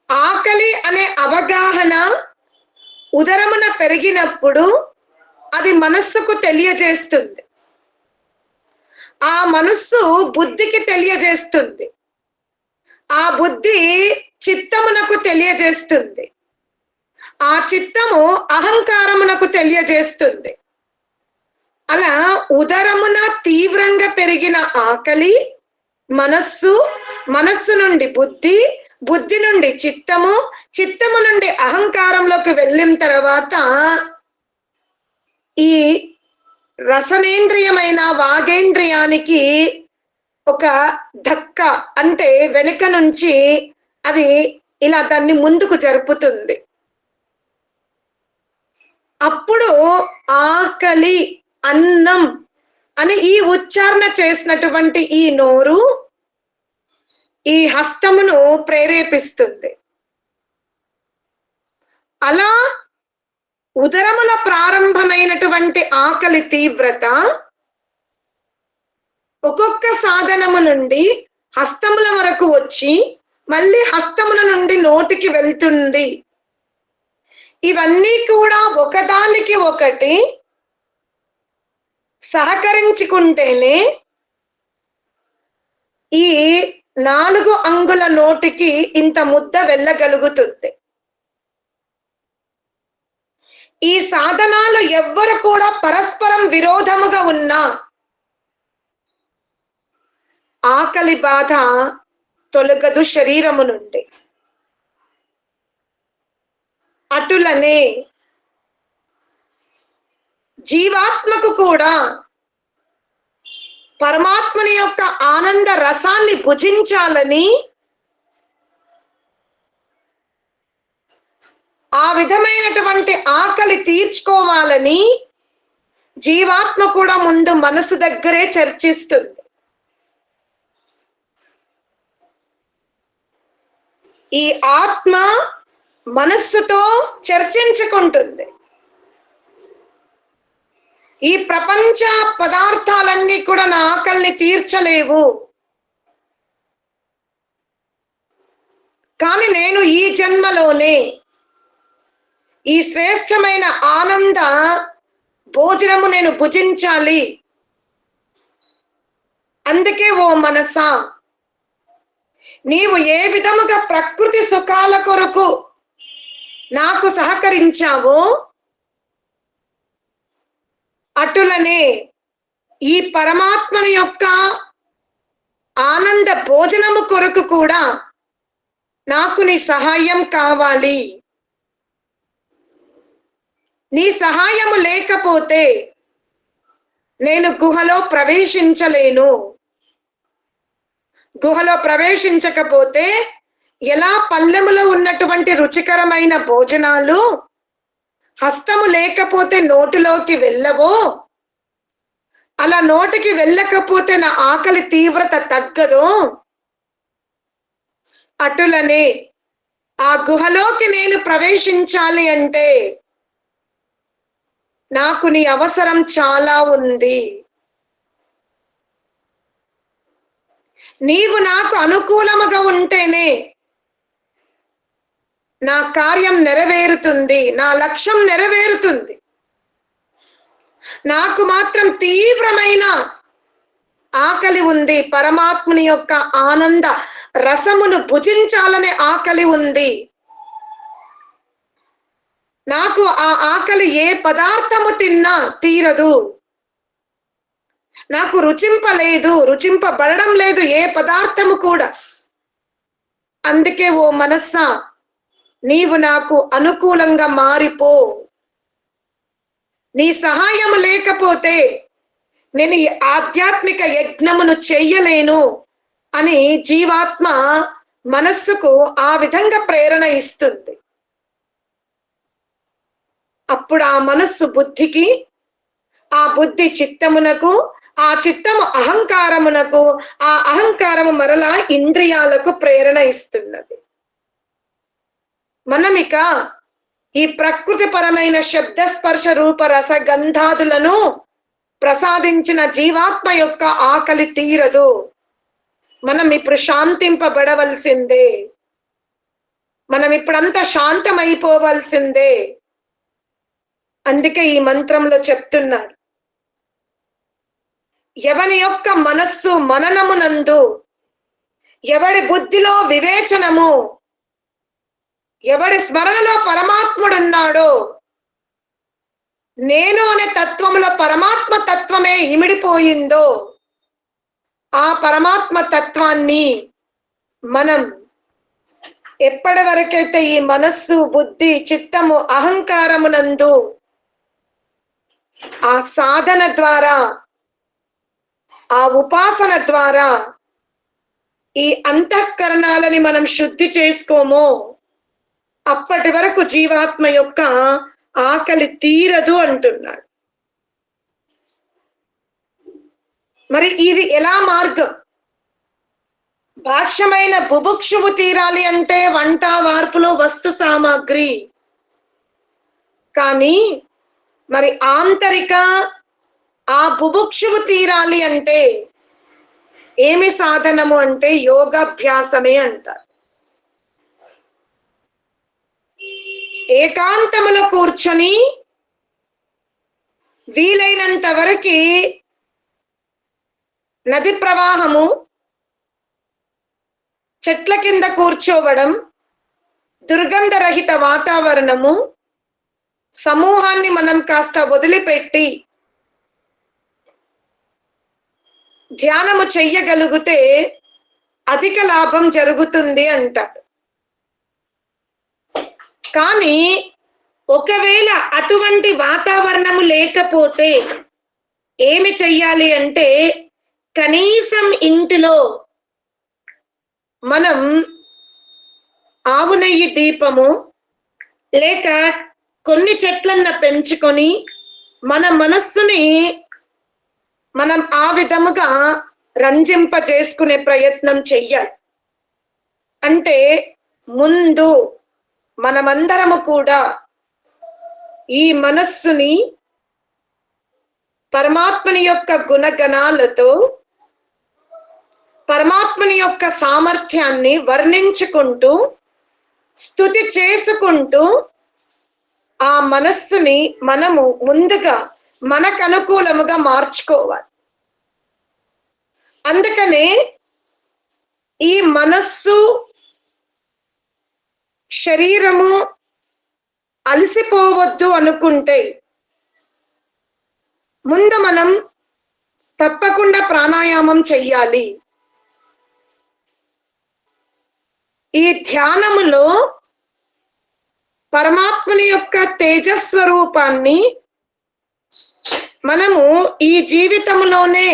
ఆకలి అనే అవగాహన ఉదరమున పెరిగినప్పుడు అది మనస్సుకు తెలియజేస్తుంది, ఆ మనస్సు బుద్ధికి తెలియజేస్తుంది, ఆ బుద్ధి చిత్తమునకు తెలియజేస్తుంది, ఆ చిత్తము అహంకారమునకు తెలియజేస్తుంది. అలా ఉదరమున తీవ్రంగా పెరిగిన ఆకలి మనస్సు, మనస్సు నుండి బుద్ధి, బుద్ధి నుండి చిత్తము, చిత్తము నుండి అహంకారంలోకి వెళ్ళిన తర్వాత ఈ రసనేంద్రియమైన వాగేంద్రియానికి ఒక ధక్క అంటే వెనుక నుంచి అది ఇలా దాన్ని ముందుకు జరుపుతుంది. అప్పుడు ఆకలి, అన్నం అని ఈ ఉచ్చారణ చేసినటువంటి ఈ నోరు ఈ హస్తమును ప్రేరేపిస్తుంది. అలా ఉదరముల ప్రారంభమైనటువంటి ఆకలి తీవ్రత ఒక్కొక్క సాధనము నుండి హస్తముల వరకు వచ్చి మళ్ళీ హస్తముల నుండి నోటికి వెళ్తుంది. ఇవన్నీ కూడా ఒకదానికి ఒకటి సహకరించుకుంటేనే ఈ 4 అంగుళ నోటికి ఇంత ముద్ద వెళ్ళగలుగుతుంది. ఈ సాధనాలు ఎవ్వరు కూడా పరస్పరం విరోధముగా ఉన్నా ఆకలి బాధ తొలగదు శరీరము నుండి. అటులనే జీవాత్మకు కూడా పరమాత్మని యొక్క ఆనంద రసాన్ని భుజించాలని, ఆ విధమైనటువంటి ఆకలి తీర్చుకోవాలని జీవాత్మ కూడా ముందు మనసు దగ్గరే చర్చిస్తుంది. ఈ ఆత్మ మనస్సుతో చర్చించుకుంటుంది. ఈ ప్రపంచ పదార్థాలన్నీ కూడా నా ఆకలిని తీర్చలేవు, కానీ నేను ఈ జన్మలోనే ఈ శ్రేష్టమైన ఆనంద భోజనము నేను భుజించాలి. అందుకే ఓ మనసా, నీవు ఏ విధముగా ప్రకృతి సుఖాల కొరకు నాకు సహకరించావో అటులనే ఈ పరమాత్మని యొక్క ఆనంద భోజనము కొరకు కూడా నాకు నీ సహాయం కావాలి. నీ సహాయము లేకపోతే నేను గుహలో ప్రవేశించలేను. గుహలో ప్రవేశించకపోతే ఎలా పల్లెములో ఉన్నటువంటి రుచికరమైన భోజనాలు హస్తము లేకపోతే నోటిలోకి వెళ్ళవో, అలా నోటికి వెళ్ళకపోతే నా ఆకలి తీవ్రత తగ్గదో, అటులనే ఆ గుహలోకి నేను ప్రవేశించాలి అంటే నాకు నీ అవసరం చాలా ఉంది. నీవు నాకు అనుకూలముగా ఉంటేనే నా కార్యం నెరవేరుతుంది, నా లక్ష్యం నెరవేరుతుంది. నాకు మాత్రం తీవ్రమైన ఆకలి ఉంది, పరమాత్ముని యొక్క ఆనంద రసమును భుజించాలనే ఆకలి ఉంది. నాకు ఆ ఆకలి ఏ పదార్థము తిన్నా తీరదు, నాకు రుచింపలేదు, రుచింపబడడం లేదు ఏ పదార్థము కూడా. అందుకే ఓ మనస్సా, నీవు నాకు అనుకూలంగా మారిపో. నీ సహాయం లేకపోతే నేను ఈ ఆధ్యాత్మిక యజ్ఞమును చెయ్యలేను అని జీవాత్మ మనస్సుకు ఆ విధంగా ప్రేరణ ఇస్తుంది. అప్పుడు ఆ మనస్సు బుద్ధికి, ఆ బుద్ధి చిత్తమునకు, ఆ చిత్తము అహంకారమునకు, ఆ అహంకారము మరలా ఇంద్రియాలకు ప్రేరణ ఇస్తున్నది. మనమిక ఈ ప్రకృతి పరమైన శబ్ద స్పర్శ రూప రస గంధాదులను ప్రసాదించిన జీవాత్మ యొక్క ఆకలి తీరదు. మనం ఇప్పుడు శాంతింపబడవలసిందే, మనం ఇప్పుడంతా శాంతమైపోవలసిందే. అందుకే ఈ మంత్రంలో చెప్తున్నాడు, ఎవని యొక్క మనస్సు మననమునందు, ఎవడి బుద్ధిలో వివేచనము, ఎవడి స్మరణలో పరమాత్ముడున్నాడో, నేను అనే తత్వంలో పరమాత్మ తత్వమే ఇమిడిపోయిందో, ఆ పరమాత్మ తత్వాన్ని మనం ఎప్పటి వరకైతే ఈ మనస్సు, బుద్ధి, చిత్తము, అహంకారమునందు ఆ సాధన ద్వారా, ఆ ఉపాసన ద్వారా ఈ అంతఃకరణాలని మనం శుద్ధి చేసుకోమో అప్పటి వరకు జీవాత్మ యొక్క ఆకలి తీరదు అంటున్నాడు. మరి ఇది ఎలా మార్గం? బాహ్యమైన బుభుక్షువు తీరాలి అంటే వంట వార్పులు వస్తు సామాగ్రి, కానీ మరి ఆంతరిక ఆ బుభుక్షువు తీరాలి అంటే ఏమి సాధనము అంటే యోగాభ్యాసమే అంటారు. ఏకాంతములో కూర్చొని వీలైనంత వరకు నది ప్రవాహము, చెట్ల కింద కూర్చోవడం, దుర్గంధరహిత వాతావరణము, సమూహాన్ని మనం కాస్త వదిలిపెట్టి ధ్యానము చెయ్యగలిగితే అధిక లాభం జరుగుతుంది అంటాడు. కానీ ఒకవేళ అటువంటి వాతావరణము లేకపోతే ఏమి చెయ్యాలి అంటే కనీసం ఇంటిలో మనం ఆవు నెయ్యి దీపము లేక కొన్ని చెట్లన్న పెంచుకొని మన మనస్సుని మనం ఆ విధముగా రంజింప చేసుకునే ప్రయత్నం చెయ్యాలి. అంటే ముందు మనమందరము కూడా ఈ మనస్సుని పరమాత్మని యొక్క గుణగణాలతో, పరమాత్మని యొక్క సామర్థ్యాన్ని వర్ణించుకుంటూ స్తుతి చేసుకుంటూ ఆ మనస్సుని మనము ముందుగా మనకు అనుకూలముగా మార్చుకోవాలి. అందుకనే ఈ మనస్సు శరీరము అలసిపోవద్దు అనుకుంటే ముందు మనం తప్పకుండా ప్రాణాయామం చెయ్యాలి. ఈ ధ్యానములో పరమాత్మని యొక్క తేజస్వరూపాన్ని మనము ఈ జీవితంలోనే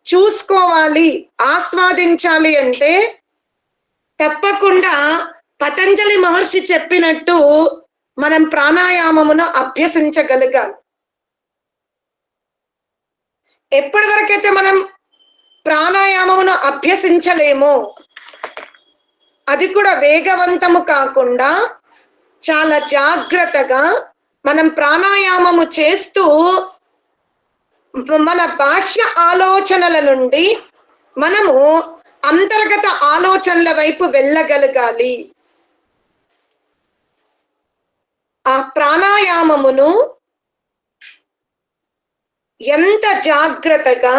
చూసుకోవాలి, ఆస్వాదించాలి అంటే తప్పకుండా పతంజలి మహర్షి చెప్పినట్టు మనం ప్రాణాయామమును అభ్యసించగలగాలి. ఎప్పటి వరకైతే మనం ప్రాణాయామమును అభ్యసించలేమో, అది కూడా వేగవంతము కాకుండా చాలా జాగ్రత్తగా మనం ప్రాణాయామము చేస్తూ మన బాహ్య ఆలోచనల నుండి మనము అంతర్గత ఆలోచనల వైపు వెళ్ళగలగాలి. ఆ ప్రాణాయామమును ఎంత జాగ్రత్తగా,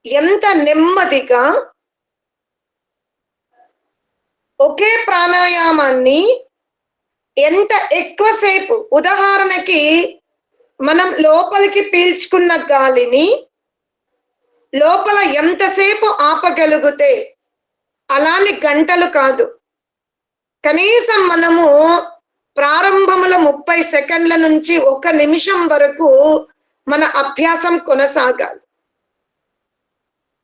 ఎంత నెమ్మదిగా, ఒకే ప్రాణాయామాన్ని ఎంత ఎక్కువసేపు, ఉదాహరణకి మనం లోపలికి పీల్చుకున్న గాలిని లోపల ఎంతసేపు ఆపగలిగితే, అలాని గంటలు కాదు, కనీసం మనము ప్రారంభములో 30 సెకండ్ల నుంచి 1 నిమిషం వరకు మన అభ్యాసం కొనసాగాలి.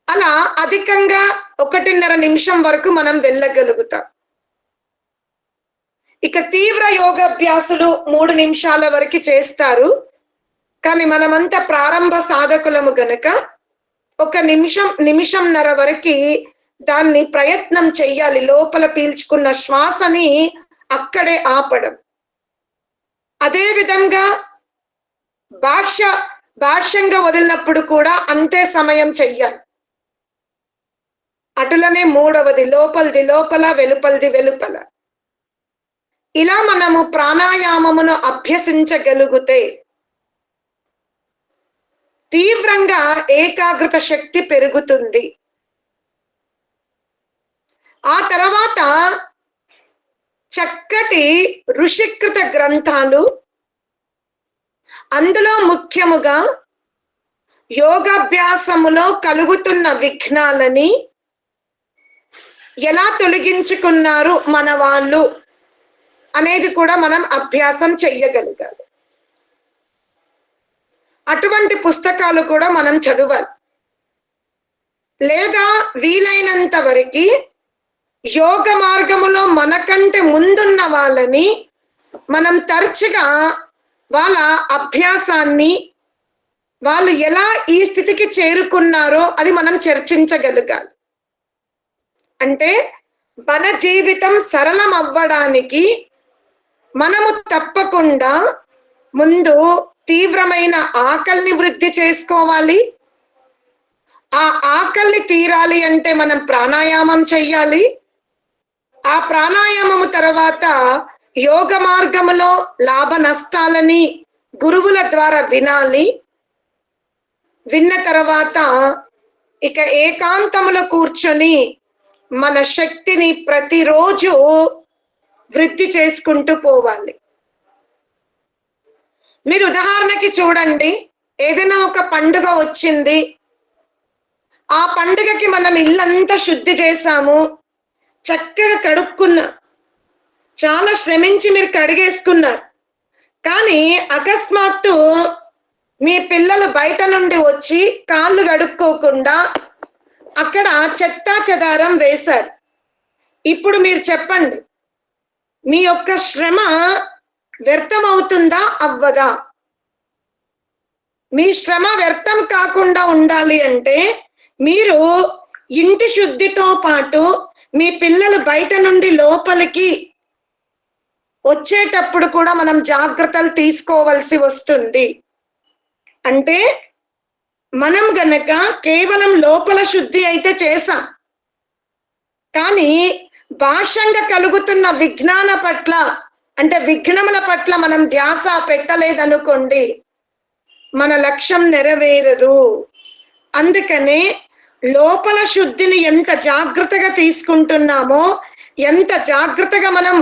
అలా అధికంగా 1.5 నిమిషం వరకు మనం వెళ్ళగలుగుతాం. ఇక తీవ్ర యోగాభ్యాసులు 3 నిమిషాల వరకు చేస్తారు. కానీ మనమంతా ప్రారంభ సాధకులము గనక 1 నిమిషంన్నర వరకు దాన్ని ప్రయత్నం చెయ్యాలి. లోపల పీల్చుకున్న శ్వాసని అక్కడే ఆపడం. అదే విధంగా బాహ్యంగా వదిలినప్పుడు కూడా అంతే సమయం చెయ్యాలి. అటులనే 3వది లోపలిది లోపల, వెలుపలిది వెలుపల. ఇలా మనము ప్రాణాయామమును అభ్యసించగలిగితే తీవ్రంగా ఏకాగ్రత శక్తి పెరుగుతుంది. ఆ తర్వాత చక్కటి ఋషికృత గ్రంథాలు, అందులో ముఖ్యముగా యోగాభ్యాసములో కలుగుతున్న విఘ్నాలని ఎలా తొలగించుకున్నారు మన వాళ్ళు అనేది కూడా మనం అభ్యాసం చెయ్యగలగాలి. అటువంటి పుస్తకాలు కూడా మనం చదవాలి. లేదా వీలైనంత వరకు యోగ మార్గములో మనకంటే ముందున్న వాళ్ళని మనం తరచుగా వాళ్ళ అభ్యాసాన్ని, వాళ్ళు ఎలా ఈ స్థితికి చేరుకున్నారో అది మనం చర్చించగలగాలి. అంటే మన జీవితం సరళం అవ్వడానికి మనము తప్పకుండా ముందు తీవ్రమైన ఆకలిని వృద్ధి చేసుకోవాలి. ఆ ఆకలిని తీరాలి అంటే మనం ప్రాణాయామం చెయ్యాలి. ఆ ప్రాణాయామము తర్వాత యోగ మార్గములో లాభ నష్టాలని గురువుల ద్వారా వినాలి. విన్న తర్వాత ఇక ఏకాంతములో కూర్చొని మన శక్తిని ప్రతిరోజు వృద్ధి చేసుకుంటూ పోవాలి. మీరు ఉదాహరణకి చూడండి, ఏదైనా ఒక పండుగ వచ్చింది, ఆ పండుగకి మనం ఇల్లంతా శుద్ధి చేసాము, చక్కగా కడుక్కున్నా, చాలా శ్రమించి మీరు కడిగేసుకున్నారు. కానీ అకస్మాత్తు మీ పిల్లలు బయట నుండి వచ్చి కాళ్ళు కడుక్కోకుండా అక్కడ చెత్తా చెదారం వేశారు. ఇప్పుడు మీరు చెప్పండి, మీ యొక్క శ్రమ వ్యర్థమవుతుందా అవ్వదా? మీ శ్రమ వ్యర్థం కాకుండా ఉండాలి అంటే మీరు ఇంటి శుద్ధితో పాటు మీ పిల్లలు బయట నుండి లోపలికి వచ్చేటప్పుడు కూడా మనం జాగ్రత్తలు తీసుకోవాల్సి వస్తుంది. అంటే మనం గనక కేవలం లోపల శుద్ధి అయితే చేసాం, కానీ బాహ్యంగా కలుగుతున్న విఘ్నాల పట్ల, అంటే విఘ్నముల పట్ల మనం ధ్యాస పెట్టలేదనుకోండి, మన లక్ష్యం నెరవేరదు. అందుకనే లోపల శుద్ధిని ఎంత జాగ్రత్తగా తీసుకుంటున్నామో, ఎంత జాగ్రత్తగా మనం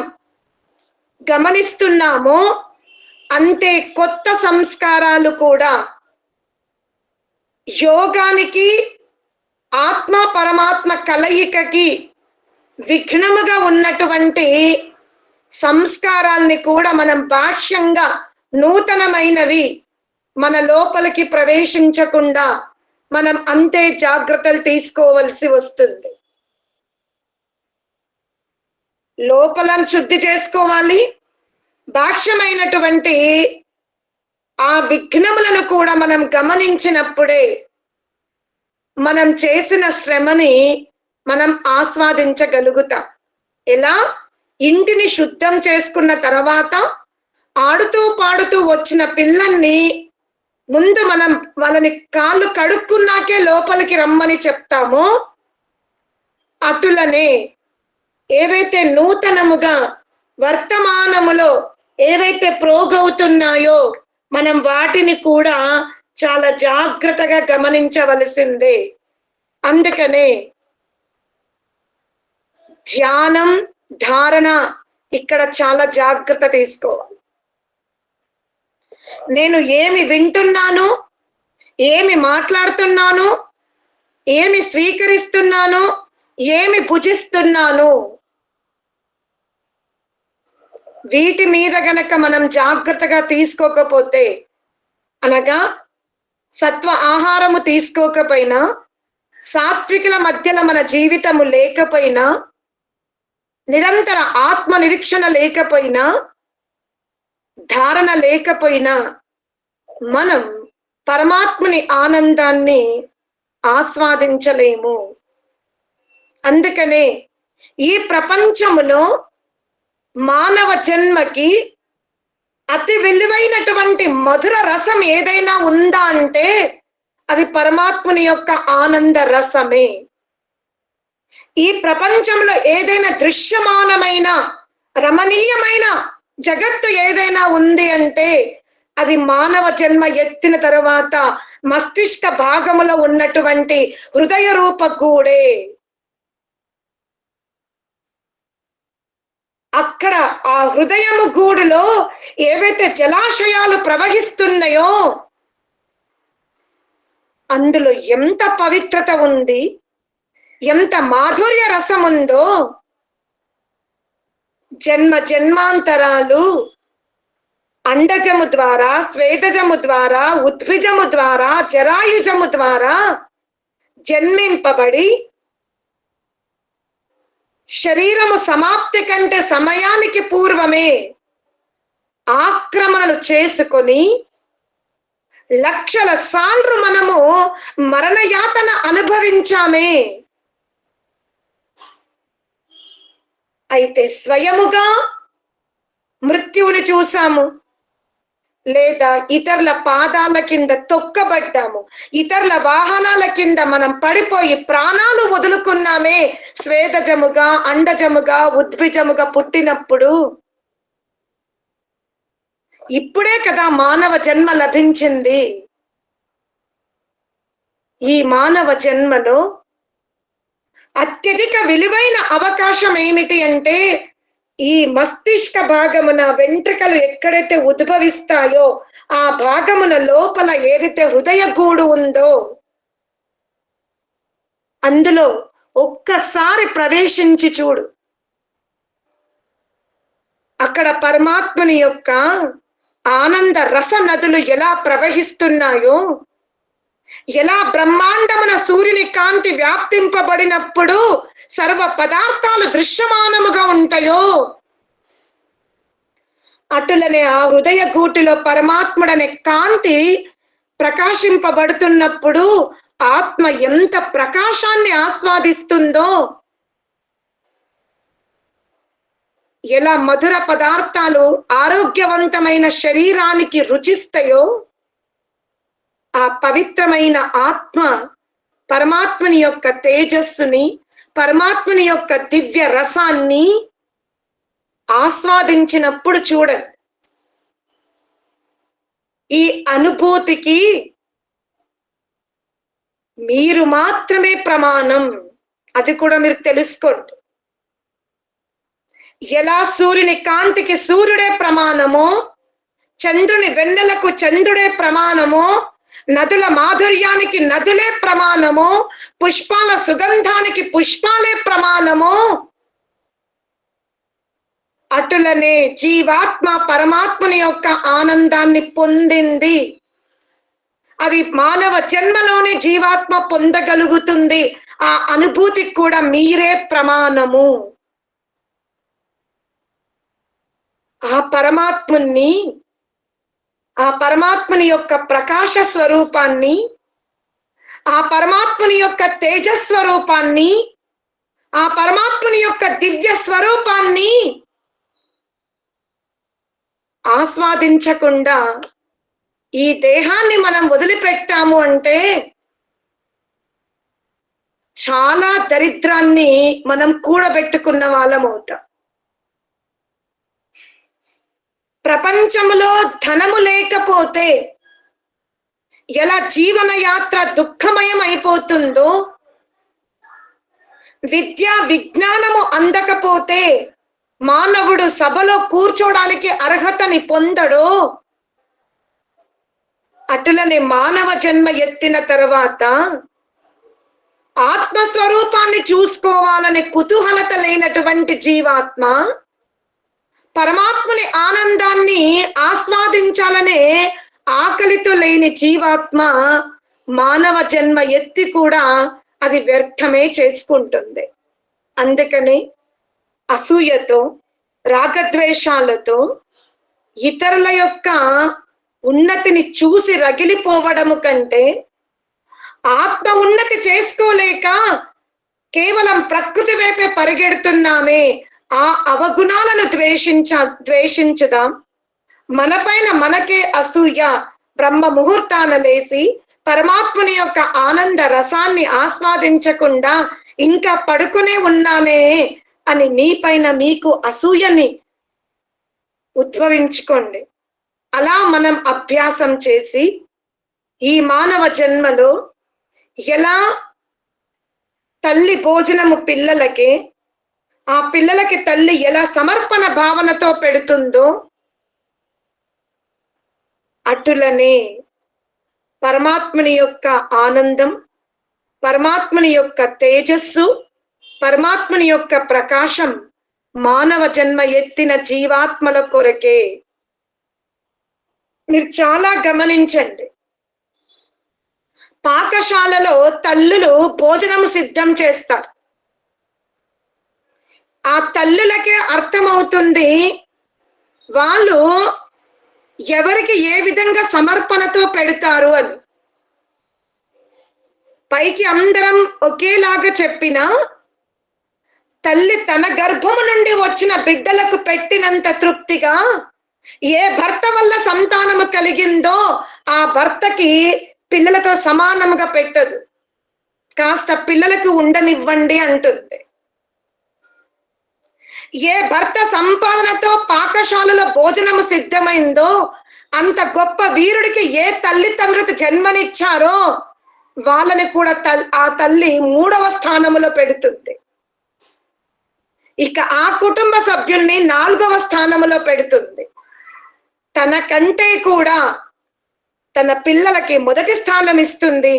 గమనిస్తున్నామో, అంతే కొత్త సంస్కారాలు కూడా యోగానికి ఆత్మ పరమాత్మ కలయికకి విఘ్నముగా ఉన్నటువంటి సంస్కారాల్ని కూడా మనం బాహ్యంగా నూతనమైనవి మన లోపలికి ప్రవేశించకుండా మనం అంతే జాగ్రత్తలు తీసుకోవలసి వస్తుంది. లోపల శుద్ధి చేసుకోవాలి, బాహ్యమైనటువంటి ఆ విఘ్నములను కూడా మనం గమనించినప్పుడే మనం చేసిన శ్రమని మనం ఆస్వాదించగలుగుతాం. ఎలా? ఇంటిని శుద్ధం చేసుకున్న తర్వాత ఆడుతూ పాడుతూ వచ్చిన పిల్లల్ని ముందు మనం వాళ్ళని కాళ్ళు కడుక్కున్నాకే లోపలికి రమ్మని చెప్తామో, అటులనే ఏవైతే నూతనముగా వర్తమానములో ఏవైతే ప్రోగవుతున్నాయో మనం వాటిని కూడా చాలా జాగ్రత్తగా గమనించవలసిందే. అందుకనే ధ్యానం, ధారణ ఇక్కడ చాలా జాగ్రత్త తీసుకోవాలి. నేను ఏమి వింటున్నాను, ఏమి మాట్లాడుతున్నాను, ఏమి స్వీకరిస్తున్నాను, ఏమి భుజిస్తున్నాను, వీటి మీద గనక మనం జాగ్రత్తగా తీసుకోకపోతే, అనగా సత్వ ఆహారము తీసుకోకపోయినా, సాత్వికుల మధ్యలో మన జీవితము లేకపోయినా, నిరంతర ఆత్మ నిరీక్షణ లేకపోయినా, ధారణ లేకపోయినా మనం పరమాత్మని ఆనందాన్ని ఆస్వాదించలేము. అందుకనే ఈ ప్రపంచములో మానవ జన్మకి అతి విలువైనటువంటి మధుర రసం ఏదైనా ఉందా అంటే అది పరమాత్మని యొక్క ఆనంద రసమే. ఈ ప్రపంచంలో ఏదైనా దృశ్యమానమైన రమణీయమైన జగత్తు ఏదైనా ఉంది అంటే అది మానవ జన్మ ఎత్తిన తర్వాత మస్తిష్క భాగములో ఉన్నటువంటి హృదయ రూప గూడే. అక్కడ ఆ హృదయము గూడులో ఏవైతే జలాశయాలు ప్రవహిస్తున్నాయో అందులో ఎంత పవిత్రత ఉంది, ఎంత మాధుర్య రసం ఉందో, జన్మ జన్మాంతరాలు అండజము ద్వారా, స్వేదజము ద్వారా, ఉద్భిజము ద్వారా, జరాయుజము ద్వారా జన్మింపబడి శరీరము సమాప్తి కంటే సమయానికి పూర్వమే ఆక్రమణలు చేసుకొని లక్షల సార్లు మనము మరణయాతన అనుభవించామే. అయితే స్వయముగా మృత్యువుని చూసాము, లేదా ఇతరుల పాదాల కింద తొక్కబడ్డాము, ఇతరుల వాహనాల కింద మనం పడిపోయి ప్రాణాలు వదులుకున్నామే. స్వేదజముగా, అండజముగా, ఉద్భిజముగా పుట్టినప్పుడు ఇప్పుడే కదా మానవ జన్మ లభించింది. ఈ మానవ జన్మలో అత్యధిక విలువైన అవకాశం ఏమిటి అంటే, ఈ మస్తిష్క భాగమున వెంట్రుకలు ఎక్కడైతే ఉద్భవిస్తాయో ఆ భాగమున లోపల ఏదైతే హృదయ గూడు ఉందో అందులో ఒక్కసారి ప్రవేశించి చూడు. అక్కడ పరమాత్మని యొక్క ఆనంద రస నదులు ఎలా ప్రవహిస్తున్నాయో, ఎలా బ్రహ్మాండమున సూర్యుని కాంతి వ్యాప్తింపబడినప్పుడు సర్వ పదార్థాలు దృశ్యమానముగా ఉంటాయో, అటులనే ఆ హృదయ గూటిలో పరమాత్ముడనే కాంతి ప్రకాశింపబడుతున్నప్పుడు ఆత్మ ఎంత ప్రకాశాన్ని ఆస్వాదిస్తుందో, ఎలా మధుర పదార్థాలు ఆరోగ్యవంతమైన శరీరానికి రుచిస్తాయో, ఆ పవిత్రమైన ఆత్మ పరమాత్మని యొక్క తేజస్సుని, పరమాత్మని యొక్క దివ్య రసాన్ని ఆస్వాదించినప్పుడు చూడండి, ఈ అనుభూతికి మీరు మాత్రమే ప్రమాణం. అది కూడా మీరు తెలుసుకోండి. ఎలా సూర్యుని కాంతికి సూర్యుడే ప్రమాణమో, చంద్రుని వెన్నెలకు చంద్రుడే ప్రమాణమో, నదుల మాధుర్యానికి నదులే ప్రమాణమో, పుష్పాల సుగంధానికి పుష్పాలే ప్రమాణమో, అటులనే జీవాత్మ పరమాత్మని యొక్క ఆనందాన్ని పొందింది. అది మానవ జన్మలోనే జీవాత్మ పొందగలుగుతుంది. ఆ అనుభూతికి కూడా మీరే ప్రమాణము. ఆ పరమాత్మని యొక్క ప్రకాశ స్వరూపాన్ని, ఆ పరమాత్మని యొక్క తేజస్వరూపాన్ని, ఆ పరమాత్మని యొక్క దివ్య స్వరూపాన్ని ఆస్వాదించకుండా ఈ దేహాన్ని మనం వదిలిపెట్టాము అంటే చాలా దరిద్రాన్ని మనం కూడబెట్టుకున్న వాళ్ళం అవుతాం. ప్రపంచంలో ధనము లేకపోతే ఎలా జీవన యాత్ర దుఃఖమయం అయిపోతుందో, విద్యా విజ్ఞానము అందకపోతే మానవుడు సభలో కూర్చోడానికి అర్హతని పొందడో, అటులనే మానవ జన్మ ఎత్తిన తర్వాత ఆత్మస్వరూపాన్ని చూసుకోవాలనే కుతూహలత లేనటువంటి జీవాత్మ, పరమాత్మని ఆనందాన్ని ఆస్వాదించాలనే ఆకలితో లేని జీవాత్మ మానవ జన్మ ఎత్తి కూడా అది వ్యర్థమే చేసుకుంటుంది. అందుకని అసూయతో, రాగద్వేషాలతో ఇతరుల యొక్క ఉన్నతిని చూసి రగిలిపోవడము కంటే, ఆత్మ ఉన్నతి చేసుకోలేక కేవలం ప్రకృతి వైపే పరిగెడుతున్నామే, ఆ అవగుణాలను ద్వేషించుదాం. మనపైన మనకే అసూయ బ్రహ్మ ముహూర్తాన లేసి పరమాత్మని యొక్క ఆనంద రసాన్ని ఆస్వాదించకుండా ఇంకా పడుకునే ఉన్నానే అని మీపైన మీకు అసూయని ఉద్భవించుకోండి. అలా మనం అభ్యాసం చేసి ఈ మానవ జన్మలో ఎలా తల్లి భోజనము పిల్లలకి, ఆ పిల్లలకి తల్లి ఎలా సమర్పణ భావనతో పెడుతుందో, అటులనే పరమాత్మని యొక్క ఆనందం, పరమాత్మని యొక్క తేజస్సు, పరమాత్మని యొక్క ప్రకాశం మానవ జన్మ ఎత్తిన జీవాత్మల కొరకే. మీరు చాలా గమనించండి, పాకశాలలో తల్లులు భోజనము సిద్ధం చేస్తారు. ఆ తల్లులకే అర్థమవుతుంది వాళ్ళు ఎవరికి ఏ విధంగా సమర్పణతో పెడతారు అని. పైకి అందరం ఒకేలాగా చెప్పినా తల్లి తన గర్భము నుండి వచ్చిన బిడ్డలకు పెట్టినంత తృప్తిగా ఏ భర్త వల్ల సంతానము కలిగిందో ఆ భర్తకి పిల్లలతో సమానముగా పెట్టదు. కాస్త పిల్లలకు ఉండనివ్వండి అంటుంది. ఏ భర్త సంపాదనతో పాకశాలలో భోజనము సిద్ధమైందో అంత గొప్ప వీరుడికి ఏ తల్లిదండ్రులకు జన్మనిచ్చారో వాళ్ళని కూడా ఆ తల్లి 3వ స్థానములో పెడుతుంది. ఇక ఆ కుటుంబ సభ్యుల్ని 4వ స్థానములో పెడుతుంది. తన కంటే కూడా తన పిల్లలకి మొదటి స్థానం ఇస్తుంది,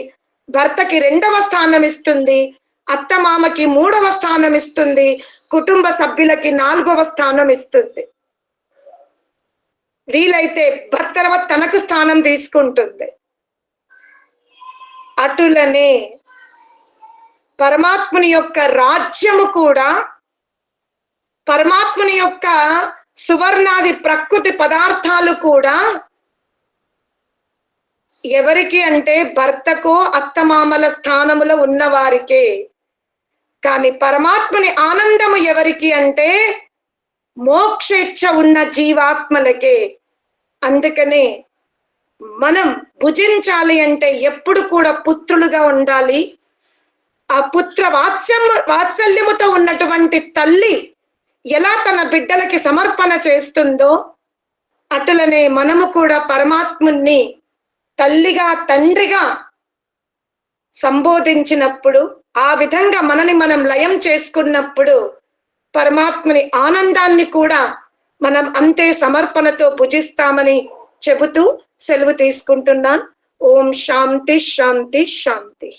భర్తకి 2వ స్థానం ఇస్తుంది, అత్తమామకి 3వ స్థానం ఇస్తుంది, కుటుంబ సభ్యులకి 4వ స్థానం ఇస్తుంది. వీలైతే భర్త తర్వాత తనకు స్థానం తీసుకుంటుంది. అటులనే పరమాత్ముని యొక్క రాజ్యము కూడా, పరమాత్ముని యొక్క సువర్ణాది ప్రకృతి పదార్థాలు కూడా ఎవరికి అంటే భర్తకో అత్తమామల స్థానములో ఉన్నవారికే. కానీ పరమాత్మని ఆనందము ఎవరికి అంటే మోక్షేచ్ఛ ఉన్న జీవాత్మలకే. అందుకనే మనం భుజించాలి అంటే ఎప్పుడు కూడా పుత్రులుగా ఉండాలి. ఆ పుత్ర వాత్సల్యముతో ఉన్నటువంటి తల్లి ఎలా తన బిడ్డలకి సమర్పణ చేస్తుందో అటులనే మనము కూడా పరమాత్ముని తల్లిగా తండ్రిగా సంబోధించినప్పుడు, ఆ విధంగా మనని మనం లయం చేసుకున్నప్పుడు పరమాత్ముని ఆనందాన్ని కూడా మనం అంతే సమర్పణతో భుజిస్తామని చెబుతూ సెలవు తీసుకుంటున్నాను. ఓం శాంతి శాంతి శాంతి.